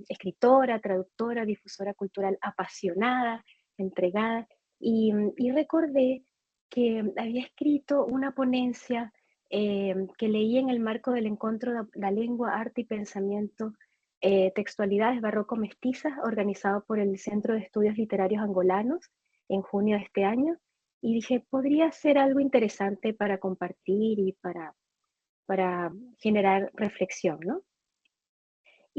escritora, traductora, difusora cultural apasionada, entregada, y recordé que había escrito una ponencia que leí en el marco del encuentro de la lengua, arte y pensamiento, textualidades barroco mestizas, organizado por el Centro de Estudios Literarios Angolanos en junio de este año, y dije, podría ser algo interesante para compartir y para generar reflexión, ¿no?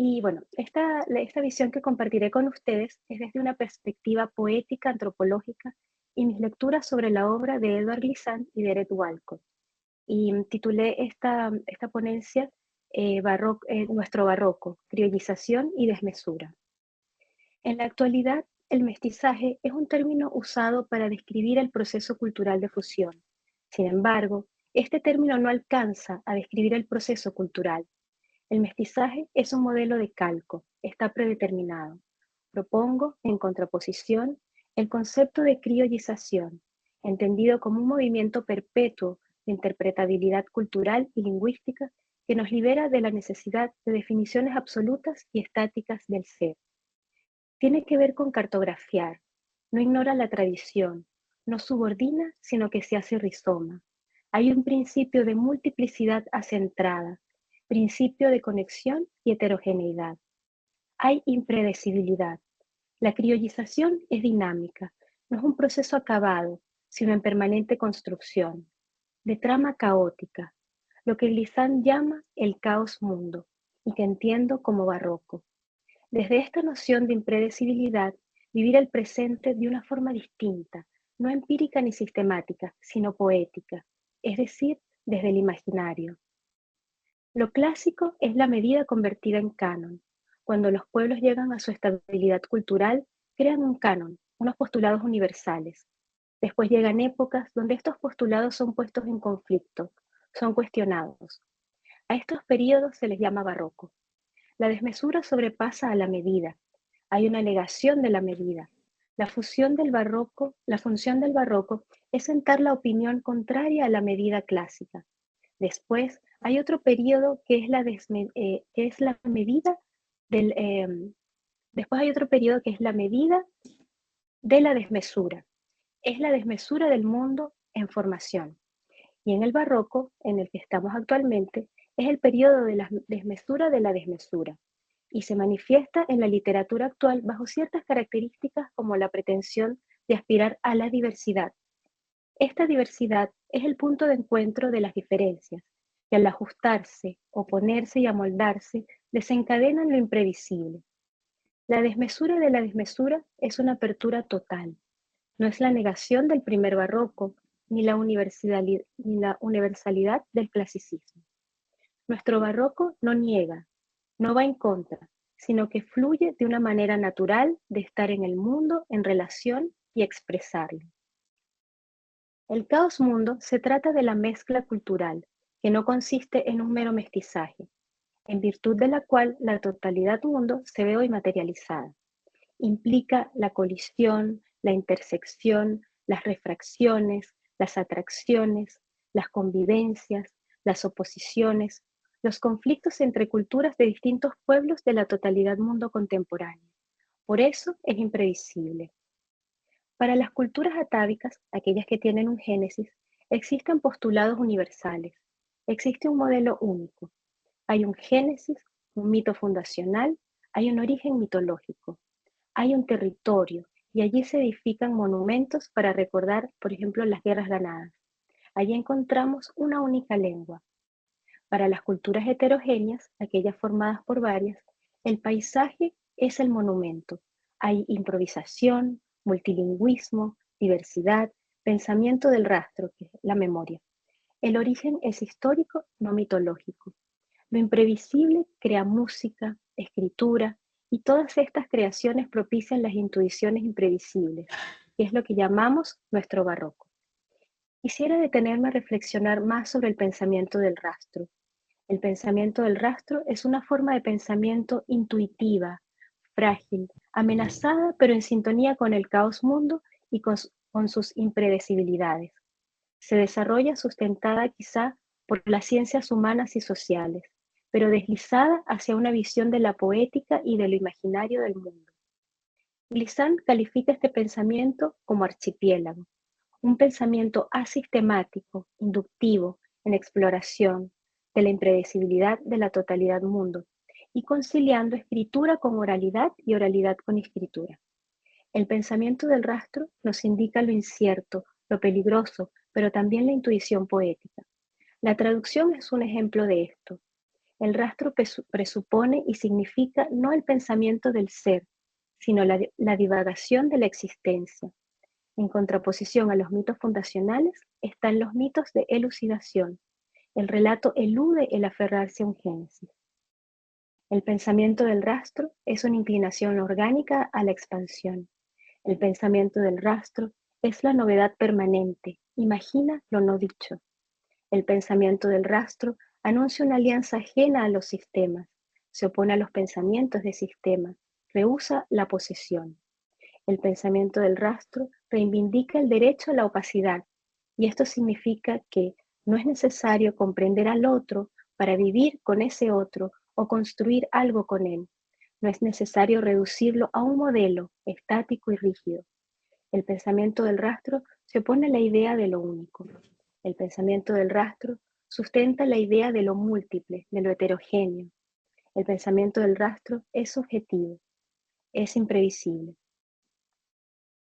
Y bueno, esta visión que compartiré con ustedes es desde una perspectiva poética, antropológica, y mis lecturas sobre la obra de Edward Glissant y de Eret Walcott. Y titulé esta ponencia Nuestro Barroco, criollización y desmesura. En la actualidad, el mestizaje es un término usado para describir el proceso cultural de fusión. Sin embargo, este término no alcanza a describir el proceso cultural. El mestizaje es un modelo de calco, está predeterminado. Propongo, en contraposición, el concepto de criollización, entendido como un movimiento perpetuo de interpretabilidad cultural y lingüística que nos libera de la necesidad de definiciones absolutas y estáticas del ser. Tiene que ver con cartografiar, no ignora la tradición, no subordina, sino que se hace rizoma. Hay un principio de multiplicidad acentrada, principio de conexión y heterogeneidad. Hay impredecibilidad. La criollización es dinámica, no es un proceso acabado, sino en permanente construcción, de trama caótica, lo que Lizán llama el caos mundo, y que entiendo como barroco. Desde esta noción de impredecibilidad, vivir el presente de una forma distinta, no empírica ni sistemática, sino poética, es decir, desde el imaginario. Lo clásico es la medida convertida en canon. Cuando los pueblos llegan a su estabilidad cultural, crean un canon, unos postulados universales. Después llegan épocas donde estos postulados son puestos en conflicto, son cuestionados. A estos periodos se les llama barroco. La desmesura sobrepasa a la medida. Hay una negación de la medida. La función del barroco es sentar la opinión contraria a la medida clásica. Después hay otro periodo que es la medida después hay otro periodo que es la medida de la desmesura. Es la desmesura del mundo en formación. Y en el barroco, en el que estamos actualmente, es el periodo de la desmesura de la desmesura, y se manifiesta en la literatura actual bajo ciertas características como la pretensión de aspirar a la diversidad. Esta diversidad es el punto de encuentro de las diferencias, que al ajustarse, oponerse y amoldarse, desencadenan lo imprevisible. La desmesura de la desmesura es una apertura total. No es la negación del primer barroco, ni la universalidad del clasicismo. Nuestro barroco no niega, no va en contra, sino que fluye de una manera natural de estar en el mundo, en relación y expresarlo. El caos mundo se trata de la mezcla cultural, que no consiste en un mero mestizaje, en virtud de la cual la totalidad mundo se ve hoy materializada. Implica la colisión, la intersección, las refracciones, las atracciones, las convivencias, las oposiciones, los conflictos entre culturas de distintos pueblos de la totalidad mundo contemporáneo. Por eso es imprevisible. Para las culturas atávicas, aquellas que tienen un génesis, existen postulados universales. Existe un modelo único. Hay un génesis, un mito fundacional, hay un origen mitológico. Hay un territorio y allí se edifican monumentos para recordar, por ejemplo, las guerras ganadas. Allí encontramos una única lengua. Para las culturas heterogéneas, aquellas formadas por varias, el paisaje es el monumento. Hay improvisación, multilingüismo, diversidad, pensamiento del rastro, que es la memoria. El origen es histórico, no mitológico. Lo imprevisible crea música, escritura, y todas estas creaciones propician las intuiciones imprevisibles, que es lo que llamamos nuestro barroco. Quisiera detenerme a reflexionar más sobre el pensamiento del rastro. El pensamiento del rastro es una forma de pensamiento intuitiva, frágil, amenazada, pero en sintonía con el caos mundo y con sus impredecibilidades. Se desarrolla sustentada quizá por las ciencias humanas y sociales, pero deslizada hacia una visión de la poética y de lo imaginario del mundo. Glissant califica este pensamiento como archipiélago, un pensamiento asistemático, inductivo, en exploración de la impredecibilidad de la totalidad mundo y conciliando escritura con oralidad y oralidad con escritura. El pensamiento del rastro nos indica lo incierto, lo peligroso, pero también la intuición poética. La traducción es un ejemplo de esto. El rastro presupone y significa no el pensamiento del ser, sino la divagación de la existencia. En contraposición a los mitos fundacionales están los mitos de elucidación. El relato elude el aferrarse a un génesis. El pensamiento del rastro es una inclinación orgánica a la expansión. El pensamiento del rastro es la novedad permanente, imagina lo no dicho. El pensamiento del rastro anuncia una alianza ajena a los sistemas, se opone a los pensamientos de sistema, rehúsa la posesión. El pensamiento del rastro reivindica el derecho a la opacidad, y esto significa que no es necesario comprender al otro para vivir con ese otro o construir algo con él. No es necesario reducirlo a un modelo estático y rígido. El pensamiento del rastro se opone a la idea de lo único. El pensamiento del rastro sustenta la idea de lo múltiple, de lo heterogéneo. El pensamiento del rastro es subjetivo, es imprevisible.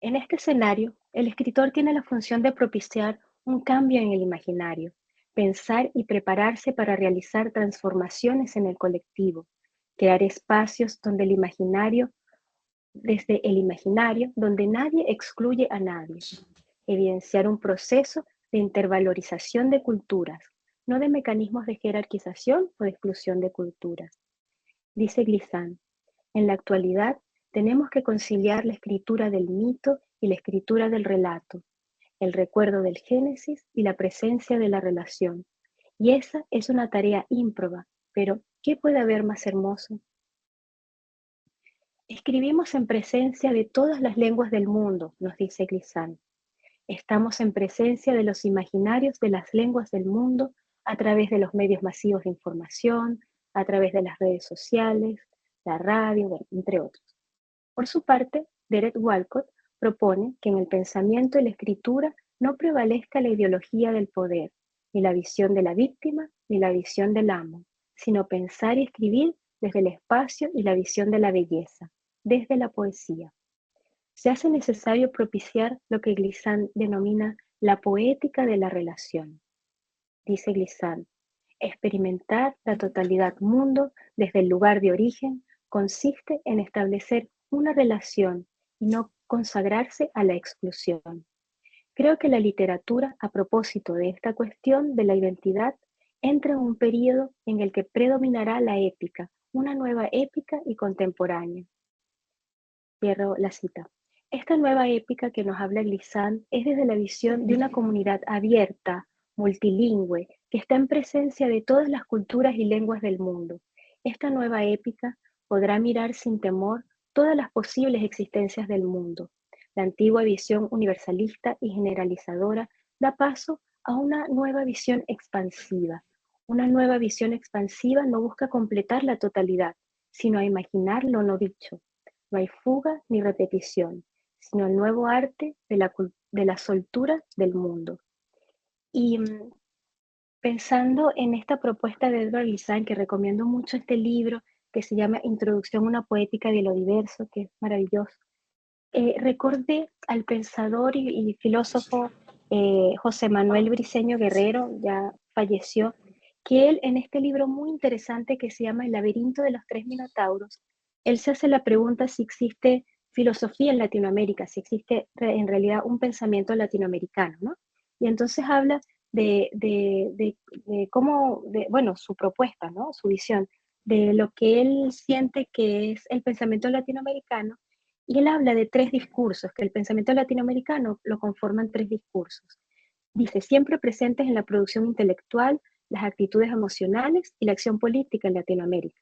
En este escenario, el escritor tiene la función de propiciar un cambio en el imaginario, pensar y prepararse para realizar transformaciones en el colectivo, crear espacios donde desde el imaginario, donde nadie excluye a nadie, evidenciar un proceso de intervalorización de culturas, no de mecanismos de jerarquización o de exclusión de culturas. Dice Glissant, en la actualidad tenemos que conciliar la escritura del mito y la escritura del relato, el recuerdo del génesis y la presencia de la relación. Y esa es una tarea ímproba, pero ¿qué puede haber más hermoso? Escribimos en presencia de todas las lenguas del mundo, nos dice Glissant. Estamos en presencia de los imaginarios de las lenguas del mundo a través de los medios masivos de información, a través de las redes sociales, la radio, bueno, entre otros. Por su parte, Derek Walcott propone que en el pensamiento y la escritura no prevalezca la ideología del poder, ni la visión de la víctima, ni la visión del amo, sino pensar y escribir desde el espacio y la visión de la belleza, desde la poesía. Se hace necesario propiciar lo que Glissant denomina la poética de la relación. Dice Glissant, experimentar la totalidad mundo desde el lugar de origen consiste en establecer una relación y no consagrarse a la exclusión. Creo que la literatura, a propósito de esta cuestión de la identidad, entra en un periodo en el que predominará la épica, una nueva épica y contemporánea. Cierro la cita. Esta nueva épica que nos habla Glissant es desde la visión de una comunidad abierta, multilingüe, que está en presencia de todas las culturas y lenguas del mundo. Esta nueva épica podrá mirar sin temor todas las posibles existencias del mundo. La antigua visión universalista y generalizadora da paso a una nueva visión expansiva. Una nueva visión expansiva no busca completar la totalidad, sino a imaginar lo no dicho. No hay fuga ni repetición, sino el nuevo arte de la soltura del mundo. Y pensando en esta propuesta de Edward Glissant, que recomiendo mucho este libro, que se llama Introducción a una poética de lo diverso, que es maravilloso, recordé al pensador y filósofo José Manuel Briceño Guerrero, ya falleció, que él en este libro muy interesante que se llama El laberinto de los tres minotauros, él se hace la pregunta si existe filosofía en Latinoamérica, si existe en realidad un pensamiento latinoamericano, ¿no? Y entonces habla de cómo, bueno, su propuesta, ¿no? Su visión de lo que él siente que es el pensamiento latinoamericano, y él habla de tres discursos, que el pensamiento latinoamericano lo conforman tres discursos. Dice, siempre presentes en la producción intelectual, las actitudes emocionales y la acción política en Latinoamérica.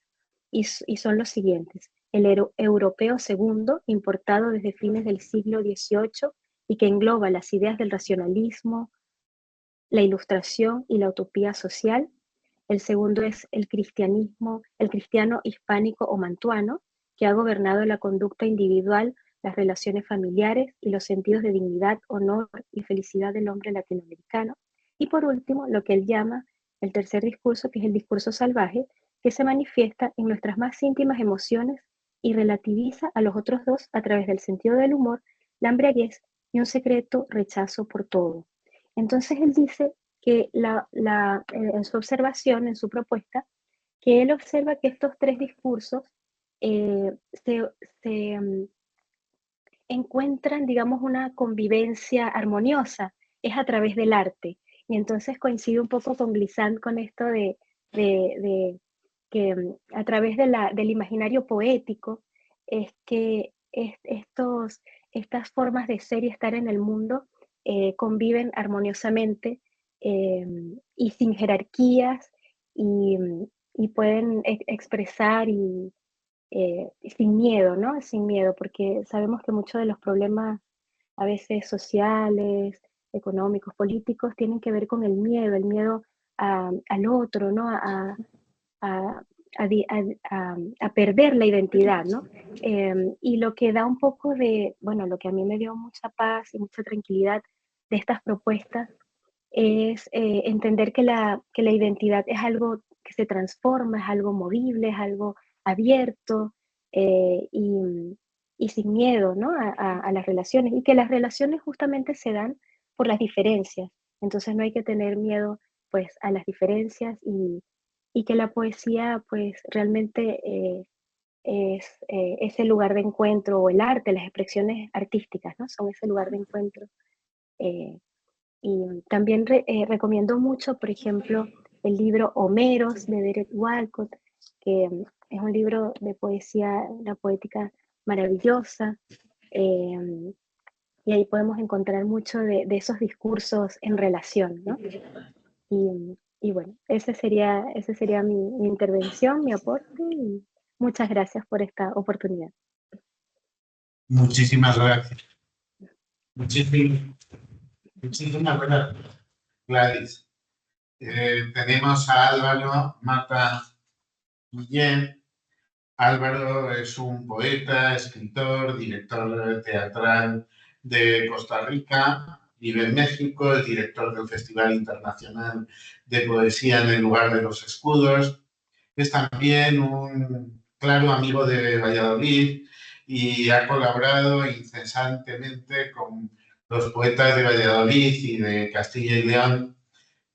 Y son los siguientes. El europeo segundo, importado desde fines del siglo XVIII y que engloba las ideas del racionalismo, la ilustración y la utopía social. El segundo es el cristiano hispánico o mantuano, que ha gobernado la conducta individual, las relaciones familiares y los sentidos de dignidad, honor y felicidad del hombre latinoamericano. Y por último, lo que él llama el tercer discurso, que es el discurso salvaje, que se manifiesta en nuestras más íntimas emociones y relativiza a los otros dos a través del sentido del humor, la embriaguez y un secreto rechazo por todo. Entonces él dice que en su observación, en su propuesta, que él observa que estos tres discursos se encuentran, digamos, una convivencia armoniosa, es a través del arte. Y entonces coincide un poco con Glissant con esto de que a través del imaginario poético es que estas formas de ser y estar en el mundo conviven armoniosamente y sin jerarquías y, y pueden expresar sin miedo, ¿no? Sin miedo, porque sabemos que muchos de los problemas a veces sociales, económicos, políticos, tienen que ver con el miedo al otro, ¿no? A, a perder la identidad, ¿no? Y lo que da un poco de, bueno, lo que a mí me dio mucha paz y mucha tranquilidad de estas propuestas es entender que la identidad es algo que se transforma, es algo movible, es algo abierto y sin miedo, ¿no? A las relaciones y que las relaciones justamente se dan por las diferencias. Entonces no hay que tener miedo pues a las diferencias y que la poesía pues realmente es ese lugar de encuentro o el arte, las expresiones artísticas, ¿no? Son ese lugar de encuentro. eh, y también recomiendo mucho, por ejemplo, el libro Homeros de Derek Walcott, que es un libro de poesía, una poética maravillosa. Y ahí podemos encontrar mucho de esos discursos en relación, ¿no? Y bueno, ese sería mi intervención, mi aporte, y muchas gracias por esta oportunidad. Muchísimas gracias. Muchísimas gracias, Gladys. Tenemos a Álvaro Mata Guillén. Álvaro es un poeta, escritor, director teatral de Costa Rica, vive en México, es director del Festival Internacional de Poesía en el Lugar de los Escudos. Es también un claro amigo de Valladolid y ha colaborado incesantemente con los poetas de Valladolid y de Castilla y León.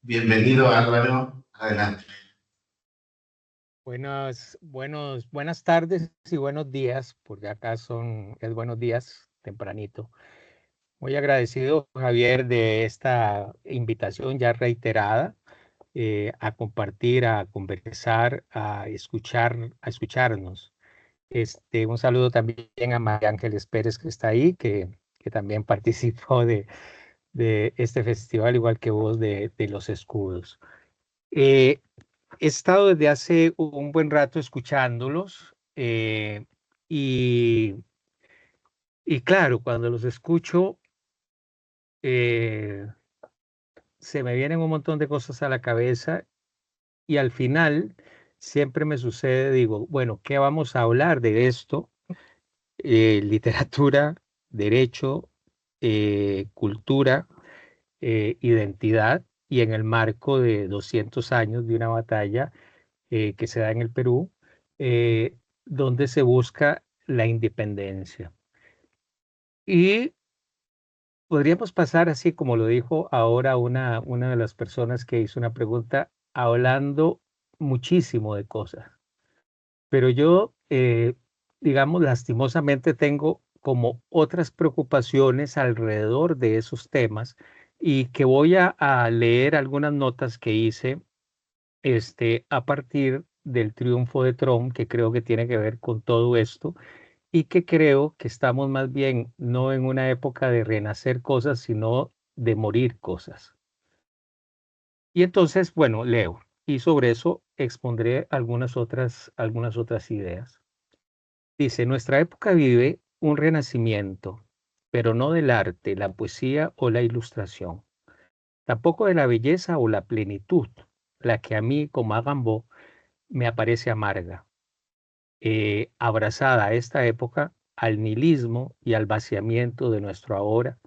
Bienvenido, Álvaro. Adelante. Buenas tardes y buenos días, porque acá es buenos días tempranito. Muy agradecido, Javier, de esta invitación ya reiterada a compartir, a conversar, a escucharnos. Un saludo también a María Ángeles Pérez, que está ahí, que también participó de este festival, igual que vos, de los escudos. He estado desde hace un buen rato escuchándolos y claro, cuando los escucho se me vienen un montón de cosas a la cabeza y al final siempre me sucede, digo, bueno, ¿qué vamos a hablar de esto? Literatura, derecho, cultura, identidad y en el marco de 200 años de una batalla que se da en el Perú, donde se busca la independencia. Y podríamos pasar así, como lo dijo ahora una de las personas que hizo una pregunta, hablando muchísimo de cosas. Pero yo, digamos, lastimosamente tengo como otras preocupaciones alrededor de esos temas y que voy a leer algunas notas que hice a partir del triunfo de Trump, que creo que tiene que ver con todo esto, y que creo que estamos más bien no en una época de renacer cosas, sino de morir cosas. Y entonces, bueno, leo, y sobre eso expondré algunas otras ideas. Dice, nuestra época vive un renacimiento, pero no del arte, la poesía o la ilustración, tampoco de la belleza o la plenitud, la que a mí, como a Gambo, me aparece amarga, abrazada a esta época al nihilismo y al vaciamiento de nuestro ahora,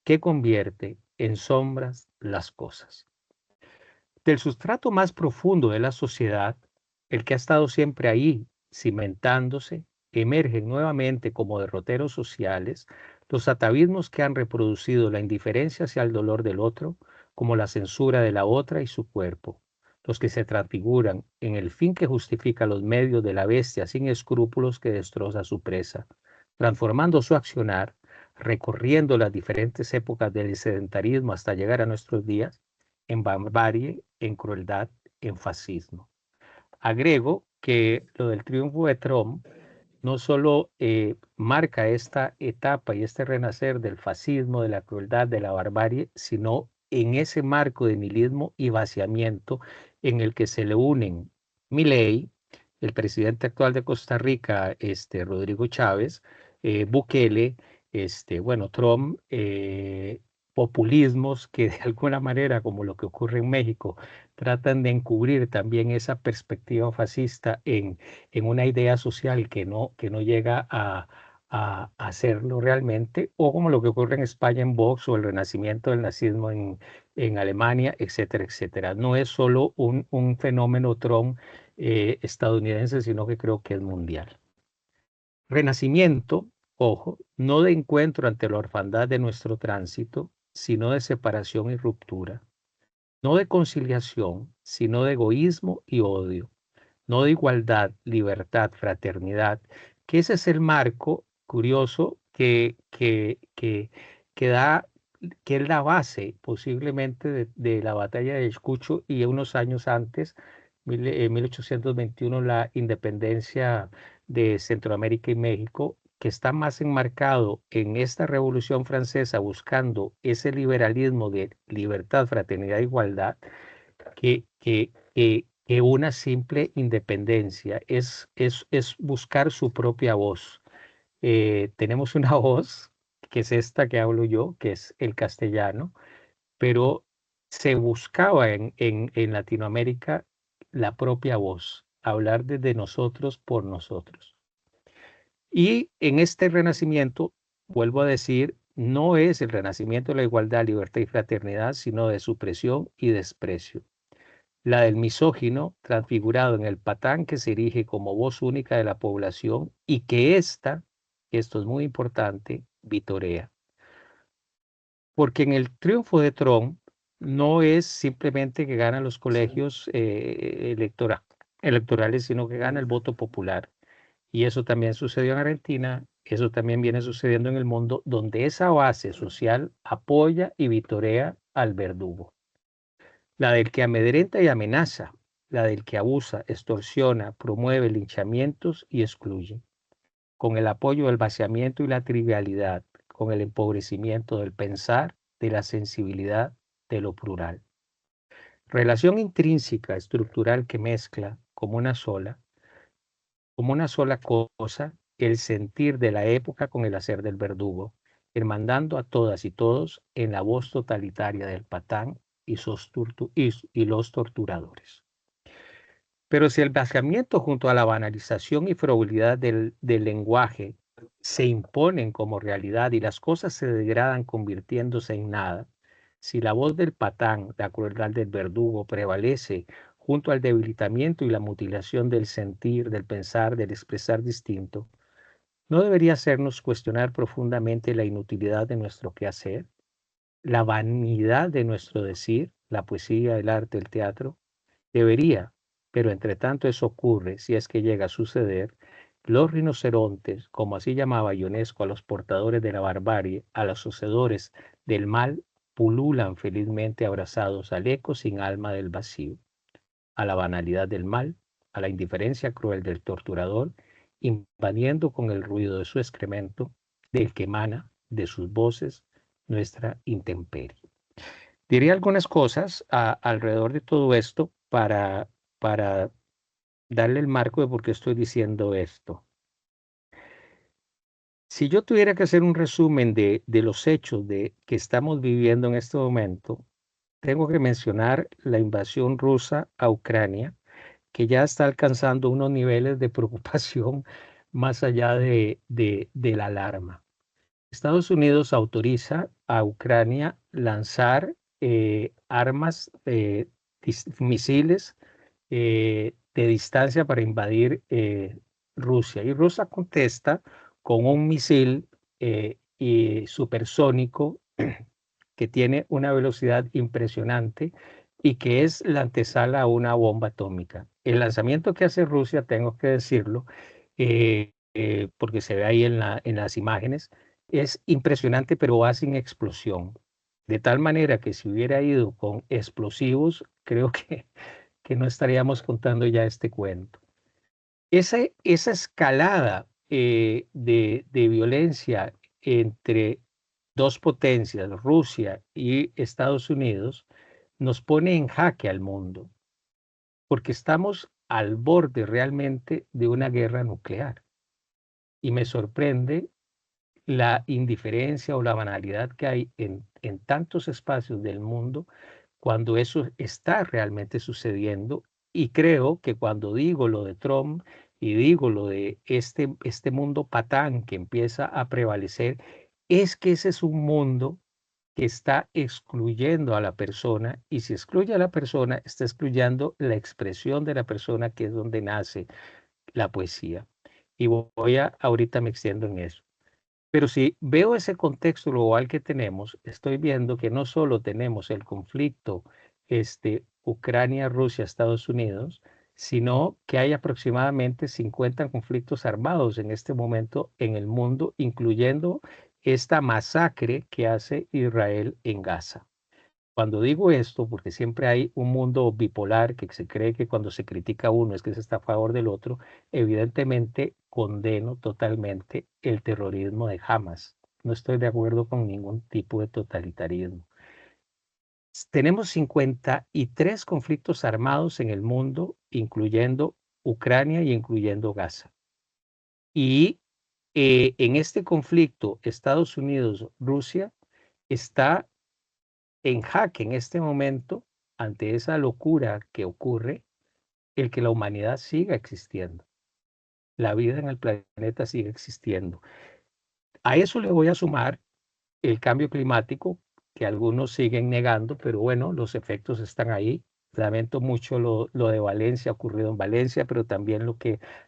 que convierte en sombras las cosas. Del sustrato más profundo de la sociedad, el que ha estado siempre ahí, cimentándose, emergen nuevamente como derroteros sociales los atavismos que han reproducido la indiferencia hacia el dolor del otro, como la censura de la otra y su cuerpo, los que se transfiguran en el fin que justifica los medios de la bestia sin escrúpulos que destroza a su presa, transformando su accionar, recorriendo las diferentes épocas del sedentarismo hasta llegar a nuestros días, en barbarie, en crueldad, en fascismo. Agrego que lo del triunfo de Trump no solo marca esta etapa y este renacer del fascismo, de la crueldad, de la barbarie, sino en ese marco de nihilismo y vaciamiento en el que se le unen Milei, el presidente actual de Costa Rica, Rodrigo Chávez, Bukele, bueno, Trump, populismos que de alguna manera, como lo que ocurre en México, tratan de encubrir también esa perspectiva fascista en una idea social que no llega a hacerlo realmente, o como lo que ocurre en España en Vox o el renacimiento del nazismo en Alemania, etcétera, etcétera. No es solo un fenómeno Trump estadounidense, sino que creo que es mundial. Renacimiento, ojo, no de encuentro ante la orfandad de nuestro tránsito, sino de separación y ruptura. No de conciliación, sino de egoísmo y odio. No de igualdad, libertad, fraternidad, que ese es el marco curioso que es la base posiblemente de la batalla de Ayacucho y unos años antes, en 1821, la independencia de Centroamérica y México, que está más enmarcado en esta Revolución Francesa buscando ese liberalismo de libertad, fraternidad e igualdad, que una simple independencia, es buscar su propia voz. Tenemos una voz, que es esta que hablo yo, que es el castellano, pero se buscaba en Latinoamérica la propia voz, hablar desde nosotros por nosotros. Y en este renacimiento, vuelvo a decir, no es el renacimiento de la igualdad, libertad y fraternidad, sino de supresión y desprecio. La del misógino transfigurado en el patán que se erige como voz única de la población y que esto es muy importante, vitorea. Porque en el triunfo de Trump no es simplemente que ganan los colegios electorales, sino que gana el voto popular. Y eso también sucedió en Argentina, eso también viene sucediendo en el mundo, donde esa base social apoya y vitorea al verdugo. La del que amedrenta y amenaza, la del que abusa, extorsiona, promueve linchamientos y excluye, con el apoyo del vaciamiento y la trivialidad, con el empobrecimiento del pensar, de la sensibilidad, de lo plural. Relación intrínseca, estructural que mezcla como una sola cosa, el sentir de la época con el hacer del verdugo, hermandando a todas y todos en la voz totalitaria del patán y los torturadores. Pero si el vaciamiento junto a la banalización y frivolidad del lenguaje se imponen como realidad y las cosas se degradan convirtiéndose en nada, si la voz del patán, la crueldad del verdugo prevalece junto al debilitamiento y la mutilación del sentir, del pensar, del expresar distinto, ¿no debería hacernos cuestionar profundamente la inutilidad de nuestro quehacer, la vanidad de nuestro decir, la poesía, el arte, el teatro? Debería, pero entre tanto eso ocurre, si es que llega a suceder, los rinocerontes, como así llamaba Ionesco a los portadores de la barbarie, a los hacedores del mal, pululan felizmente abrazados al eco sin alma del vacío, a la banalidad del mal, a la indiferencia cruel del torturador, invadiendo con el ruido de su excremento, del que emana de sus voces nuestra intemperie. Diría algunas cosas alrededor de todo esto para darle el marco de por qué estoy diciendo esto. Si yo tuviera que hacer un resumen de los hechos que estamos viviendo en este momento, tengo que mencionar la invasión rusa a Ucrania, que ya está alcanzando unos niveles de preocupación más allá de la alarma. Estados Unidos autoriza a Ucrania lanzar armas, misiles de distancia para invadir Rusia. Y Rusia contesta con un misil supersónico que tiene una velocidad impresionante y que es la antesala a una bomba atómica. El lanzamiento que hace Rusia, tengo que decirlo, porque se ve ahí en las imágenes, es impresionante, pero va sin explosión. De tal manera que si hubiera ido con explosivos, creo que no estaríamos contando ya este cuento. Esa escalada de violencia entre dos potencias, Rusia y Estados Unidos, nos pone en jaque al mundo, porque estamos al borde realmente de una guerra nuclear. Y me sorprende la indiferencia o la banalidad que hay en tantos espacios del mundo cuando eso está realmente sucediendo. Y creo que cuando digo lo de Trump y digo lo de este mundo patán que empieza a prevalecer, es que ese es un mundo que está excluyendo a la persona, y si excluye a la persona, está excluyendo la expresión de la persona, que es donde nace la poesía. Y ahorita me extiendo en eso. Pero si veo ese contexto global que tenemos, estoy viendo que no solo tenemos el conflicto Ucrania, Rusia, Estados Unidos, sino que hay aproximadamente 50 conflictos armados en este momento en el mundo, incluyendo esta masacre que hace Israel en Gaza. Cuando digo esto, porque siempre hay un mundo bipolar que se cree que cuando se critica a uno es que se está a favor del otro, evidentemente condeno totalmente el terrorismo de Hamas. No estoy de acuerdo con ningún tipo de totalitarismo. Tenemos 53 conflictos armados en el mundo, incluyendo Ucrania y incluyendo Gaza. Y en este conflicto, Estados Unidos, Rusia, está en jaque en este momento, ante esa locura que ocurre, el que la humanidad siga existiendo. La vida en el planeta sigue existiendo. A eso le voy a sumar el cambio climático, que algunos siguen negando, pero bueno, los efectos están ahí. Lamento mucho lo de Valencia, ocurrido en Valencia, pero también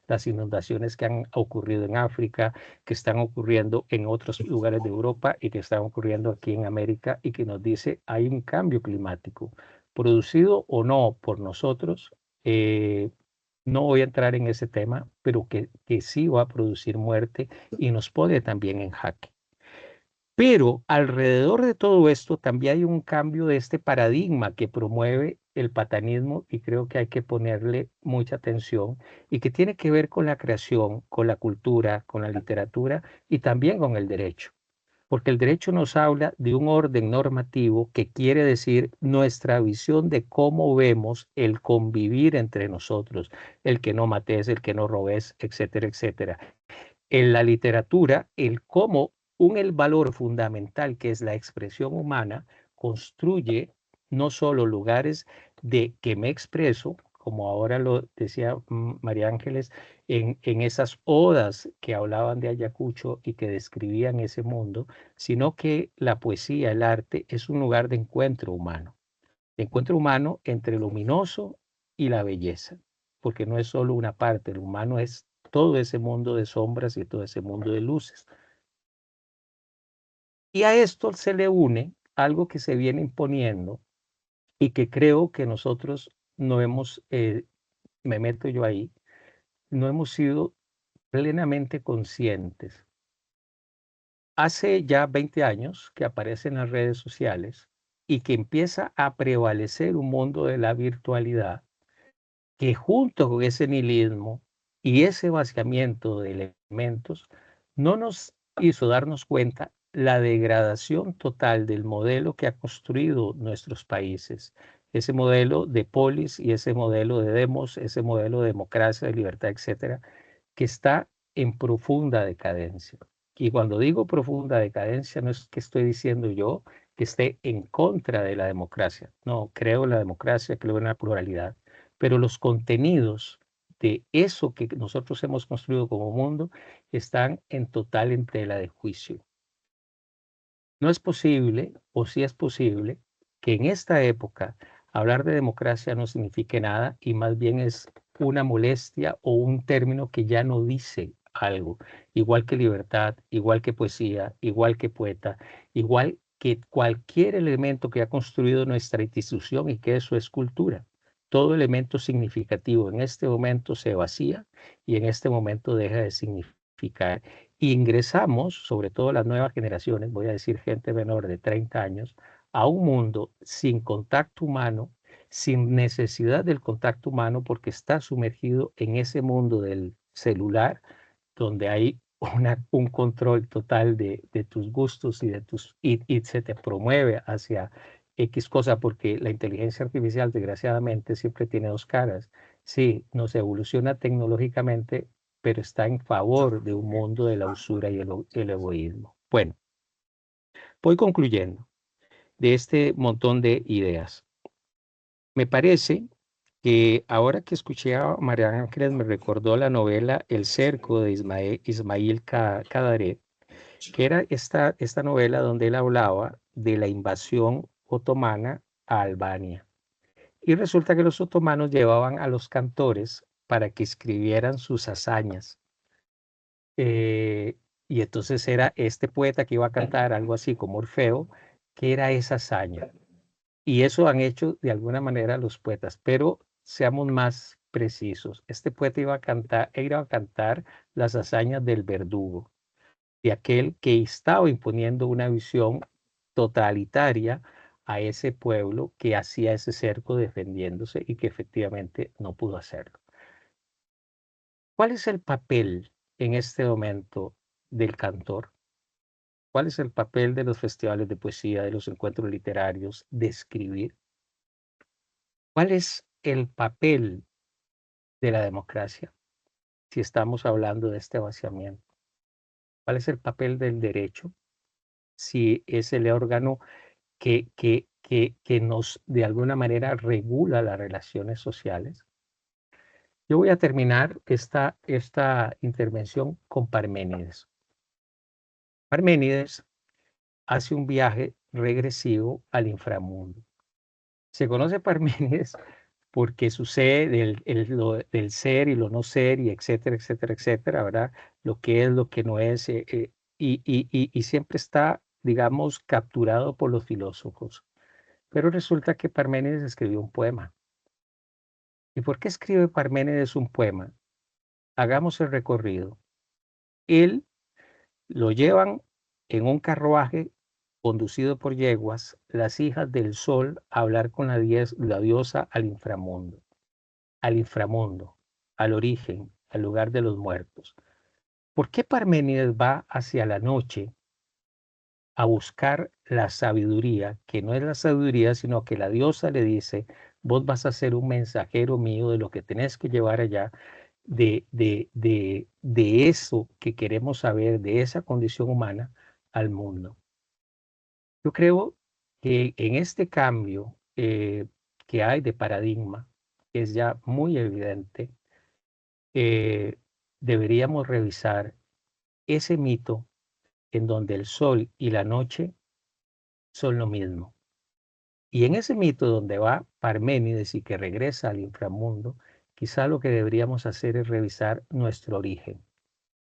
las inundaciones que han ocurrido en África, que están ocurriendo en otros lugares de Europa y que están ocurriendo aquí en América, y que nos dice hay un cambio climático, producido o no por nosotros. No voy a entrar en ese tema, pero que sí va a producir muerte y nos pone también en jaque. Pero alrededor de todo esto también hay un cambio de este paradigma que promueve el patanismo, y creo que hay que ponerle mucha atención, y que tiene que ver con la creación, con la cultura, con la literatura y también con el derecho. Porque el derecho nos habla de un orden normativo que quiere decir nuestra visión de cómo vemos el convivir entre nosotros, el que no mates, el que no robes, etcétera, etcétera. En la literatura, el valor fundamental, que es la expresión humana, construye no solo lugares de que me expreso, como ahora lo decía María Ángeles, en esas odas que hablaban de Ayacucho y que describían ese mundo, sino que la poesía, el arte, es un lugar de encuentro humano entre lo luminoso y la belleza, porque no es solo una parte, el humano es todo ese mundo de sombras y todo ese mundo de luces. Y a esto se le une algo que se viene imponiendo y que creo que nosotros no hemos, me meto yo ahí, no hemos sido plenamente conscientes. Hace ya 20 años que aparece en las redes sociales y que empieza a prevalecer un mundo de la virtualidad, que junto con ese nihilismo y ese vaciamiento de elementos no nos hizo darnos cuenta la degradación total del modelo que ha construido nuestros países, ese modelo de polis y ese modelo de demos, ese modelo de democracia, de libertad, etcétera, que está en profunda decadencia. Y cuando digo profunda decadencia, no es que estoy diciendo yo que esté en contra de la democracia. No, creo en la democracia, creo en la pluralidad, pero los contenidos de eso que nosotros hemos construido como mundo están en total tela de juicio. No es posible, o sí es posible, que en esta época hablar de democracia no signifique nada, y más bien es una molestia o un término que ya no dice algo, igual que libertad, igual que poesía, igual que poeta, igual que cualquier elemento que ha construido nuestra institución, y que eso es cultura. Todo elemento significativo en este momento se vacía y en este momento deja de significar. Ingresamos, sobre todo las nuevas generaciones, voy a decir gente menor de 30 años, a un mundo sin contacto humano, sin necesidad del contacto humano, porque está sumergido en ese mundo del celular, donde hay un control total de tus gustos y se te promueve hacia X cosa, porque la inteligencia artificial, desgraciadamente, siempre tiene dos caras. Sí, nos evoluciona tecnológicamente, pero está en favor de un mundo de la usura y el egoísmo. Bueno, voy concluyendo de este montón de ideas. Me parece que ahora que escuché a María Ángeles me recordó la novela El cerco de Ismail Kadare, que era esta novela donde él hablaba de la invasión otomana a Albania. Y resulta que los otomanos llevaban a los cantores para que escribieran sus hazañas. Y entonces era este poeta que iba a cantar algo así como Orfeo, que era esa hazaña. Y eso han hecho de alguna manera los poetas, pero seamos más precisos. Este poeta iba a cantar las hazañas del verdugo, de aquel que estaba imponiendo una visión totalitaria a ese pueblo que hacía ese cerco defendiéndose y que efectivamente no pudo hacerlo. ¿Cuál es el papel en este momento del cantor? ¿Cuál es el papel de los festivales de poesía, de los encuentros literarios, de escribir? ¿Cuál es el papel de la democracia si estamos hablando de este vaciamiento? ¿Cuál es el papel del derecho si es el órgano que nos de alguna manera regula las relaciones sociales? Yo voy a terminar esta intervención con Parménides. Parménides hace un viaje regresivo al inframundo. Se conoce Parménides porque sucede del ser y lo no ser, y etcétera, etcétera, etcétera, ¿verdad? Lo que es, lo que no es, y siempre está, digamos, capturado por los filósofos. Pero resulta que Parménides escribió un poema. ¿Y por qué escribe Parménides un poema? Hagamos el recorrido. Él lo llevan en un carruaje conducido por yeguas, las hijas del sol, a hablar con la diosa al inframundo, al origen, al lugar de los muertos. ¿Por qué Parménides va hacia la noche a buscar la sabiduría, que no es la sabiduría, sino que la diosa le dice, vos vas a ser un mensajero mío de lo que tenés que llevar allá, de eso que queremos saber, de esa condición humana al mundo? Yo creo que en este cambio que hay de paradigma, que es ya muy evidente, deberíamos revisar ese mito en donde el sol y la noche son lo mismo. Y en ese mito donde va Parménides y que regresa al inframundo, quizá lo que deberíamos hacer es revisar nuestro origen,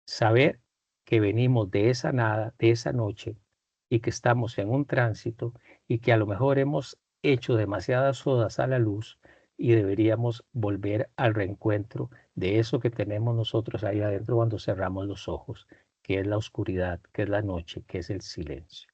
saber que venimos de esa nada, de esa noche, y que estamos en un tránsito y que a lo mejor hemos hecho demasiadas odas a la luz y deberíamos volver al reencuentro de eso que tenemos nosotros ahí adentro cuando cerramos los ojos, que es la oscuridad, que es la noche, que es el silencio.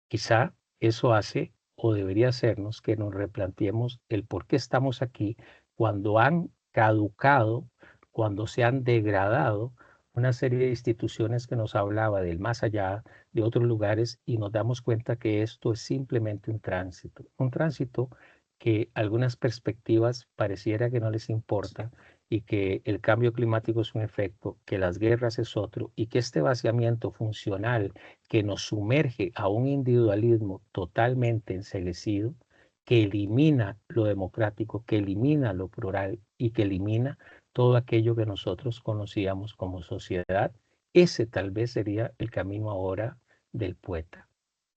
Quizá eso hace o debería hacernos que nos replanteemos el por qué estamos aquí cuando han caducado, cuando se han degradado una serie de instituciones que nos hablaba del más allá, de otros lugares, y nos damos cuenta que esto es simplemente un tránsito que algunas perspectivas pareciera que no les importa, y que el cambio climático es un efecto, que las guerras es otro, y que este vaciamiento funcional que nos sumerge a un individualismo totalmente enceguecido, que elimina lo democrático, que elimina lo plural y que elimina todo aquello que nosotros conocíamos como sociedad. Ese tal vez sería el camino ahora del poeta,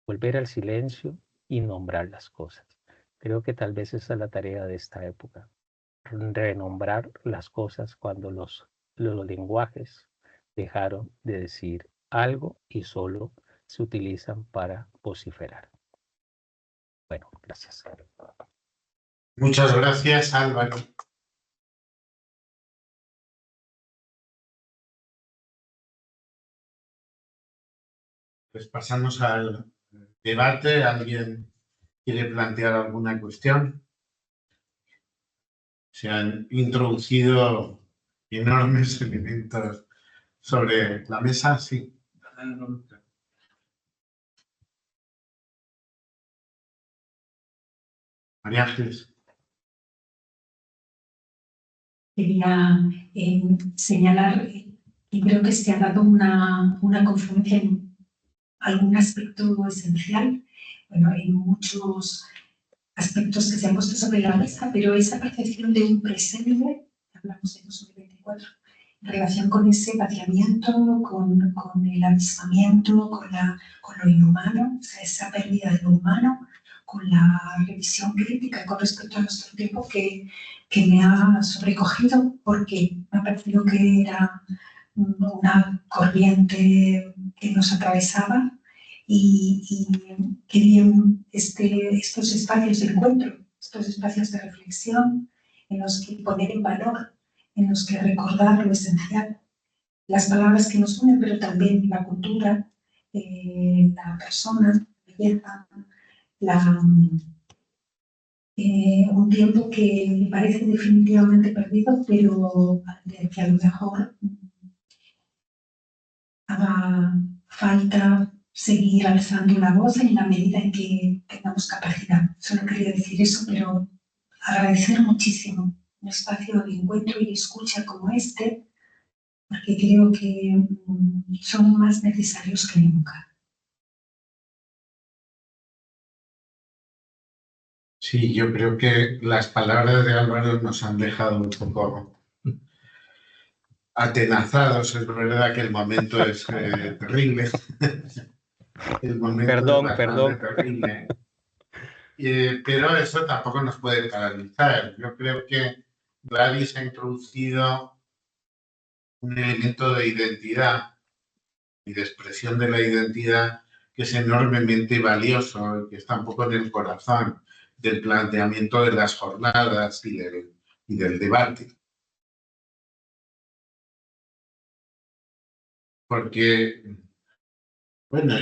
volver al silencio y nombrar las cosas. Creo que tal vez esa es la tarea de esta época, renombrar las cosas cuando los lenguajes dejaron de decir algo y solo se utilizan para vociferar. Bueno, gracias. Muchas gracias, Álvaro. Pues pasamos al debate. ¿Alguien quiere plantear alguna cuestión? Se han introducido enormes elementos sobre la mesa, sí. María Ángeles. Quería señalar que creo que se ha dado una confluencia en algún aspecto esencial. Bueno, en muchos aspectos que se han puesto sobre la mesa, pero esa percepción de un presente, hablamos de 2024, en relación con ese vaciamiento, con el avisamiento, con lo inhumano, o sea, esa pérdida de lo humano, con la revisión crítica con respecto a nuestro tiempo que me ha sobrecogido porque me ha parecido que era una corriente que nos atravesaba y que bien estos espacios de encuentro, estos espacios de reflexión en los que poner en valor, en los que recordar lo esencial, las palabras que nos unen, pero también la cultura, la persona, la belleza, un tiempo que me parece definitivamente perdido, pero que a lo mejor haga falta seguir alzando la voz en la medida en que tengamos capacidad. Solo quería decir eso, pero agradecer muchísimo un espacio de encuentro y escucha como este, porque creo que son más necesarios que nunca. Sí, yo creo que las palabras de Álvaro nos han dejado un poco atenazados. Es verdad que el momento es terrible. El momento es bastante terrible. Pero eso tampoco nos puede paralizar. Yo creo que Gladys ha introducido un elemento de identidad y de expresión de la identidad que es enormemente valioso y que está un poco en el corazón del planteamiento de las jornadas y del debate. Porque, bueno,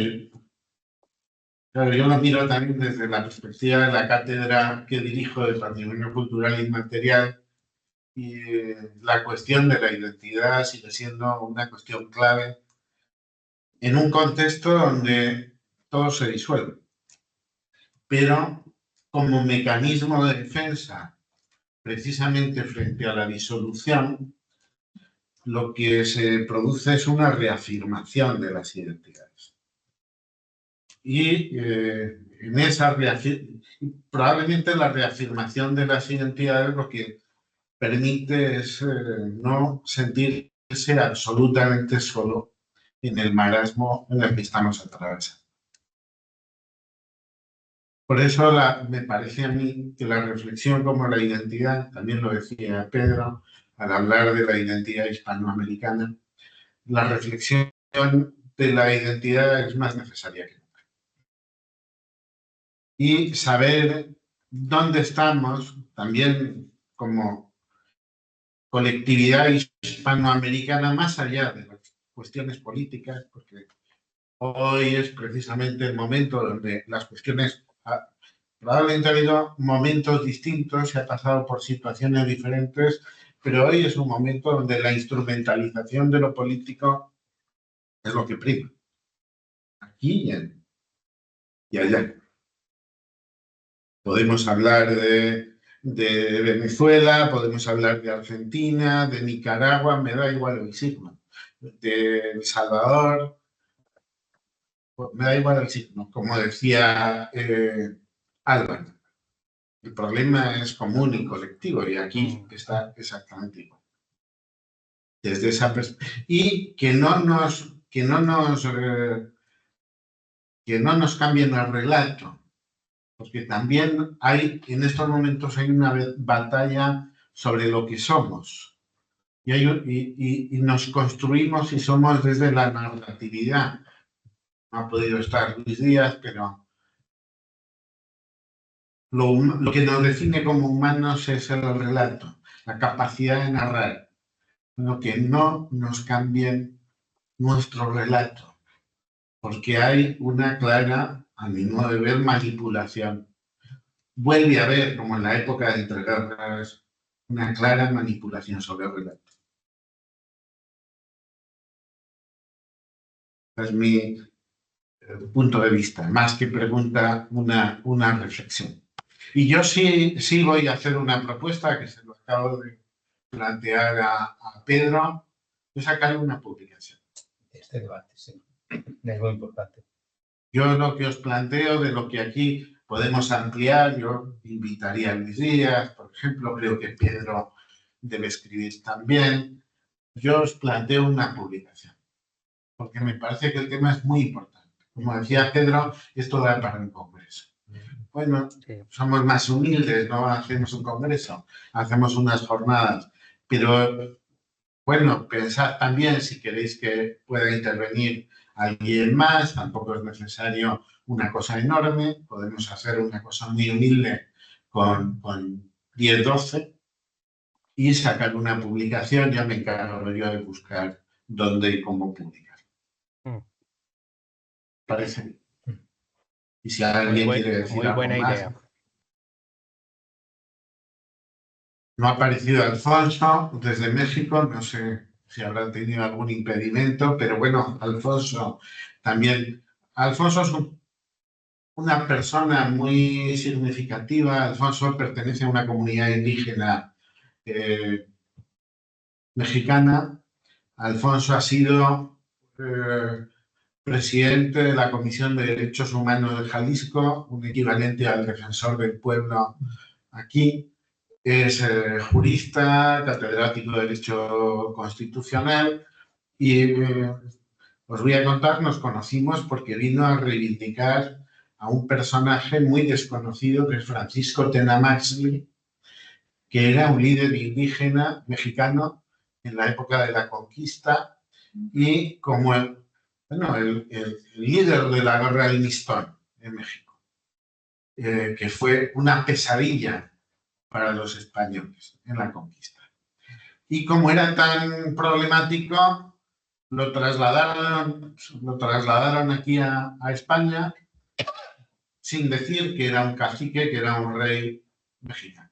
claro, yo lo miro también desde la perspectiva de la cátedra que dirijo de Patrimonio Cultural Inmaterial y la cuestión de la identidad sigue siendo una cuestión clave en un contexto donde todo se disuelve. Pero como mecanismo de defensa, precisamente frente a la disolución, lo que se produce es una reafirmación de las identidades. Y en esa probablemente la reafirmación de las identidades lo que permite es no sentirse absolutamente solo en el marasmo en el que estamos atravesando. Por eso me parece a mí que la reflexión como la identidad, también lo decía Pedro al hablar de la identidad hispanoamericana, la reflexión de la identidad es más necesaria que nunca. Y saber dónde estamos, también como colectividad hispanoamericana, más allá de las cuestiones políticas, porque hoy es precisamente el momento donde las cuestiones, probablemente ha habido momentos distintos, se ha pasado por situaciones diferentes, pero hoy es un momento donde la instrumentalización de lo político es lo que prima, aquí y allá. Podemos hablar de Venezuela, podemos hablar de Argentina, de Nicaragua, me da igual el signo, de El Salvador, me da igual el signo, como decía Álvaro. El problema es común y colectivo y aquí está exactamente igual. Desde esa perspectiva. Y que no nos cambien el relato, porque también en estos momentos hay una batalla sobre lo que somos y nos construimos y somos desde la narratividad. No ha podido estar Luis Díaz, pero lo que nos define como humanos es el relato, la capacidad de narrar, lo que no nos cambien nuestro relato, porque hay una clara, a mi modo de ver, manipulación. Vuelve a haber, como en la época de entreguerras, una clara manipulación sobre el relato. Es mi punto de vista, más que pregunta, una reflexión. Y yo sí voy a hacer una propuesta que se lo acabo de plantear a Pedro, de sacar una publicación. Este debate, sí, es muy importante. Yo lo que os planteo de lo que aquí podemos ampliar. Yo invitaría a Luis Díaz, por ejemplo, creo que Pedro debe escribir también. Yo os planteo una publicación, porque me parece que el tema es muy importante. Como decía Pedro, esto da para un congreso. Bueno, somos más humildes, no hacemos un congreso, hacemos unas jornadas, pero bueno, pensad también si queréis que pueda intervenir alguien más, tampoco es necesario una cosa enorme, podemos hacer una cosa muy humilde con 10, 12 y sacar una publicación. Ya me encargo yo de buscar dónde y cómo publicar. ¿Parece bien? Y si alguien quiere decir muy algo buena más. idea. No ha aparecido Alfonso desde México, no sé si habrá tenido algún impedimento, pero bueno, Alfonso también. Alfonso es una persona muy significativa. Alfonso pertenece a una comunidad indígena mexicana. Alfonso ha sido presidente de la Comisión de Derechos Humanos de Jalisco, un equivalente al defensor del pueblo aquí. Es jurista, catedrático de Derecho Constitucional y os voy a contar, nos conocimos porque vino a reivindicar a un personaje muy desconocido que es Francisco Tenamaxtli, que era un líder indígena mexicano en la época de la conquista y como el líder de la guerra del Mistón en México, que fue una pesadilla para los españoles en la conquista. Y como era tan problemático, lo trasladaron aquí a España sin decir que era un cacique, que era un rey mexicano.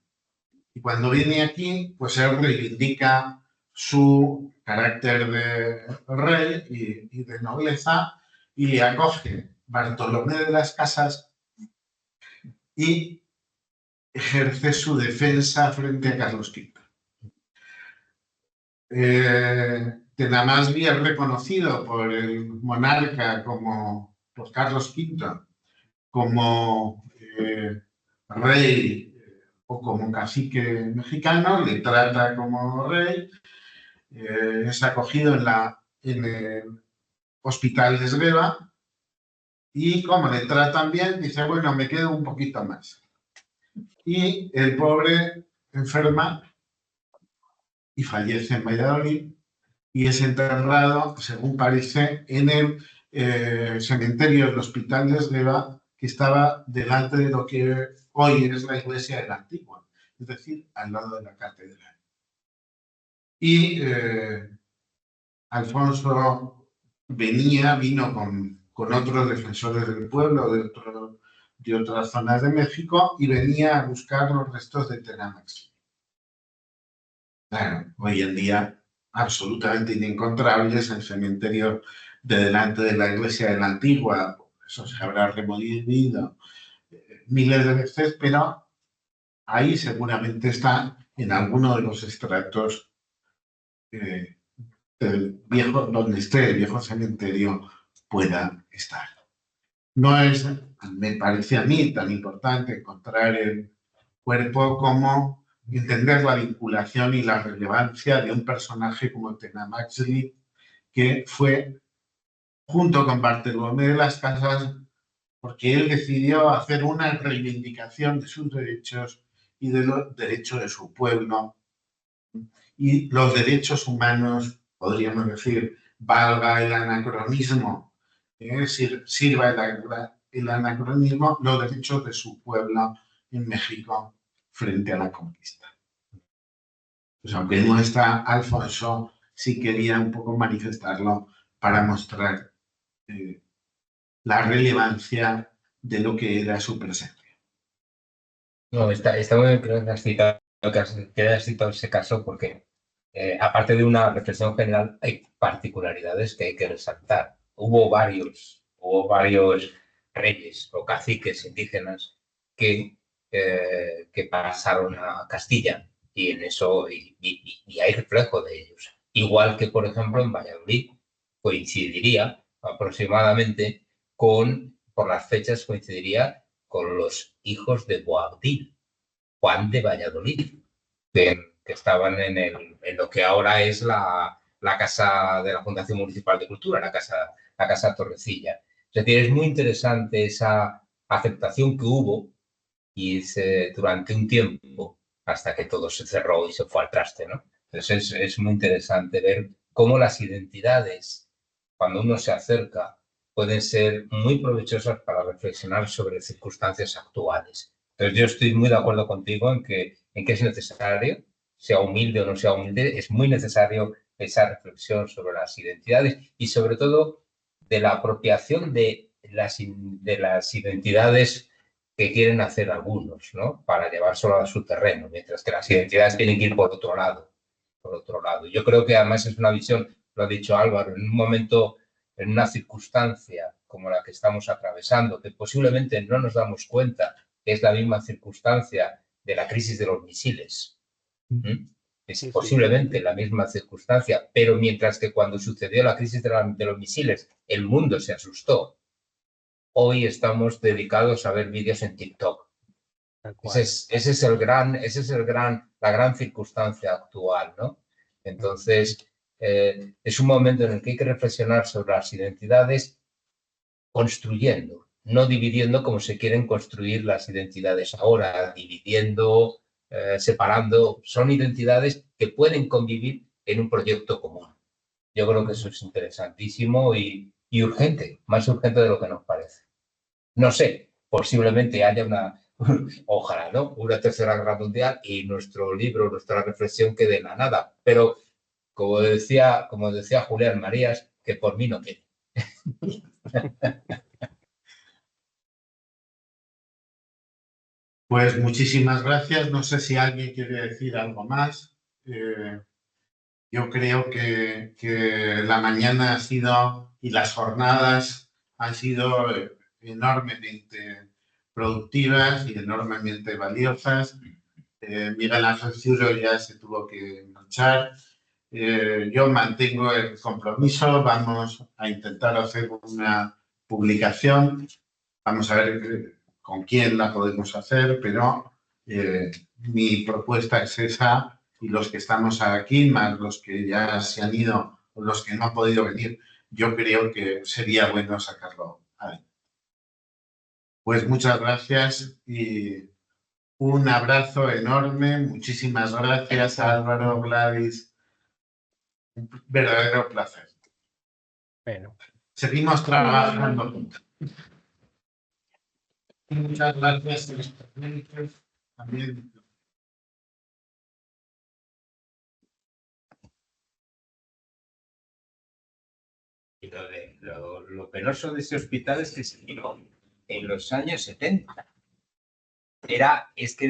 Y cuando viene aquí, pues él reivindica su carácter de rey y de nobleza y le acoge Bartolomé de las Casas y ejerce su defensa frente a Carlos V. Tenamaxtli es reconocido por el monarca, por Carlos V, como rey o como cacique mexicano, le trata como rey, es acogido en el hospital de Esgueva y como le tratan bien, dice, bueno, me quedo un poquito más. Y el pobre enferma y fallece en Valladolid y es enterrado, según parece, en el cementerio del Hospital de Esgueva, que estaba delante de lo que hoy es la iglesia de la Antigua, es decir, al lado de la catedral. Y Alfonso vino con otros defensores del pueblo de otras zonas de México y venía a buscar los restos de Tenamaxtli. Claro, hoy en día absolutamente inencontrables en el cementerio de delante de la iglesia de la Antigua. Eso se habrá removido miles de veces, pero ahí seguramente está en alguno de los estratos del viejo, donde esté el viejo cementerio pueda estar. No es, me parece a mí, tan importante encontrar el cuerpo como entender la vinculación y la relevancia de un personaje como Tenamaxtli, que fue, junto con Bartolomé de las Casas, porque él decidió hacer una reivindicación de sus derechos y de los derechos de su pueblo y los derechos humanos, podríamos decir, valga el anacronismo, sirva el anacronismo, los derechos de su pueblo en México frente a la conquista. Pues aunque no está Alfonso, sí quería un poco manifestarlo para mostrar la relevancia de lo que era su presencia. No, está muy bien que has citado ese caso porque, aparte de una reflexión general, hay particularidades que hay que resaltar. Hubo varios reyes o caciques indígenas que pasaron a Castilla y en eso y hay reflejo de ellos. Igual que, por ejemplo, en Valladolid coincidiría aproximadamente por las fechas, coincidiría con los hijos de Boabdil, Juan de Valladolid, que estaban en lo que ahora es la casa de la Fundación Municipal de Cultura, la casa Torrecilla. Es decir, es muy interesante esa aceptación que hubo y durante un tiempo, hasta que todo se cerró y se fue al traste, ¿no? Entonces es muy interesante ver cómo las identidades, cuando uno se acerca, pueden ser muy provechosas para reflexionar sobre circunstancias actuales. Entonces yo estoy muy de acuerdo contigo en que es necesario, sea humilde o no sea humilde, es muy necesario esa reflexión sobre las identidades y sobre todo de la apropiación de las identidades que quieren hacer algunos, ¿no? Para llevárselo a su terreno, mientras que las identidades tienen que ir por otro lado. Yo creo que además es una visión, lo ha dicho Álvaro, en un momento, en una circunstancia como la que estamos atravesando, que posiblemente no nos damos cuenta que es la misma circunstancia de la crisis de los misiles. Es posiblemente la misma circunstancia, pero mientras que cuando sucedió la crisis de los misiles, el mundo se asustó. Hoy estamos dedicados a ver vídeos en TikTok. Esa es la gran circunstancia actual, ¿no? Entonces, es un momento en el que hay que reflexionar sobre las identidades construyendo, no dividiendo como se quieren construir las identidades ahora, dividiendo, separando. Son identidades que pueden convivir en un proyecto común. Yo creo que eso es interesantísimo y urgente, más urgente de lo que nos parece. No sé, posiblemente haya ojalá, ¿no? Una tercera guerra mundial y nuestro libro, nuestra reflexión quede en la nada. Pero, como decía Julián Marías, que por mí no quede. Pues muchísimas gracias. No sé si alguien quiere decir algo más. Yo creo que la mañana ha sido y las jornadas han sido enormemente productivas y enormemente valiosas. Miguel Ángel Ciuro ya se tuvo que marchar. Yo mantengo el compromiso. Vamos a intentar hacer una publicación. Vamos a ver con quién la podemos hacer, pero mi propuesta es esa y los que estamos aquí, más los que ya se han ido o los que no han podido venir, yo creo que sería bueno sacarlo adelante. Pues muchas gracias y un abrazo enorme. Muchísimas gracias, Álvaro, Gladys. Un verdadero placer. Bueno. Seguimos trabajando juntos. Muchas gracias a los ponentes también. Y lo penoso de ese hospital es que se tiró en los años 70. Es que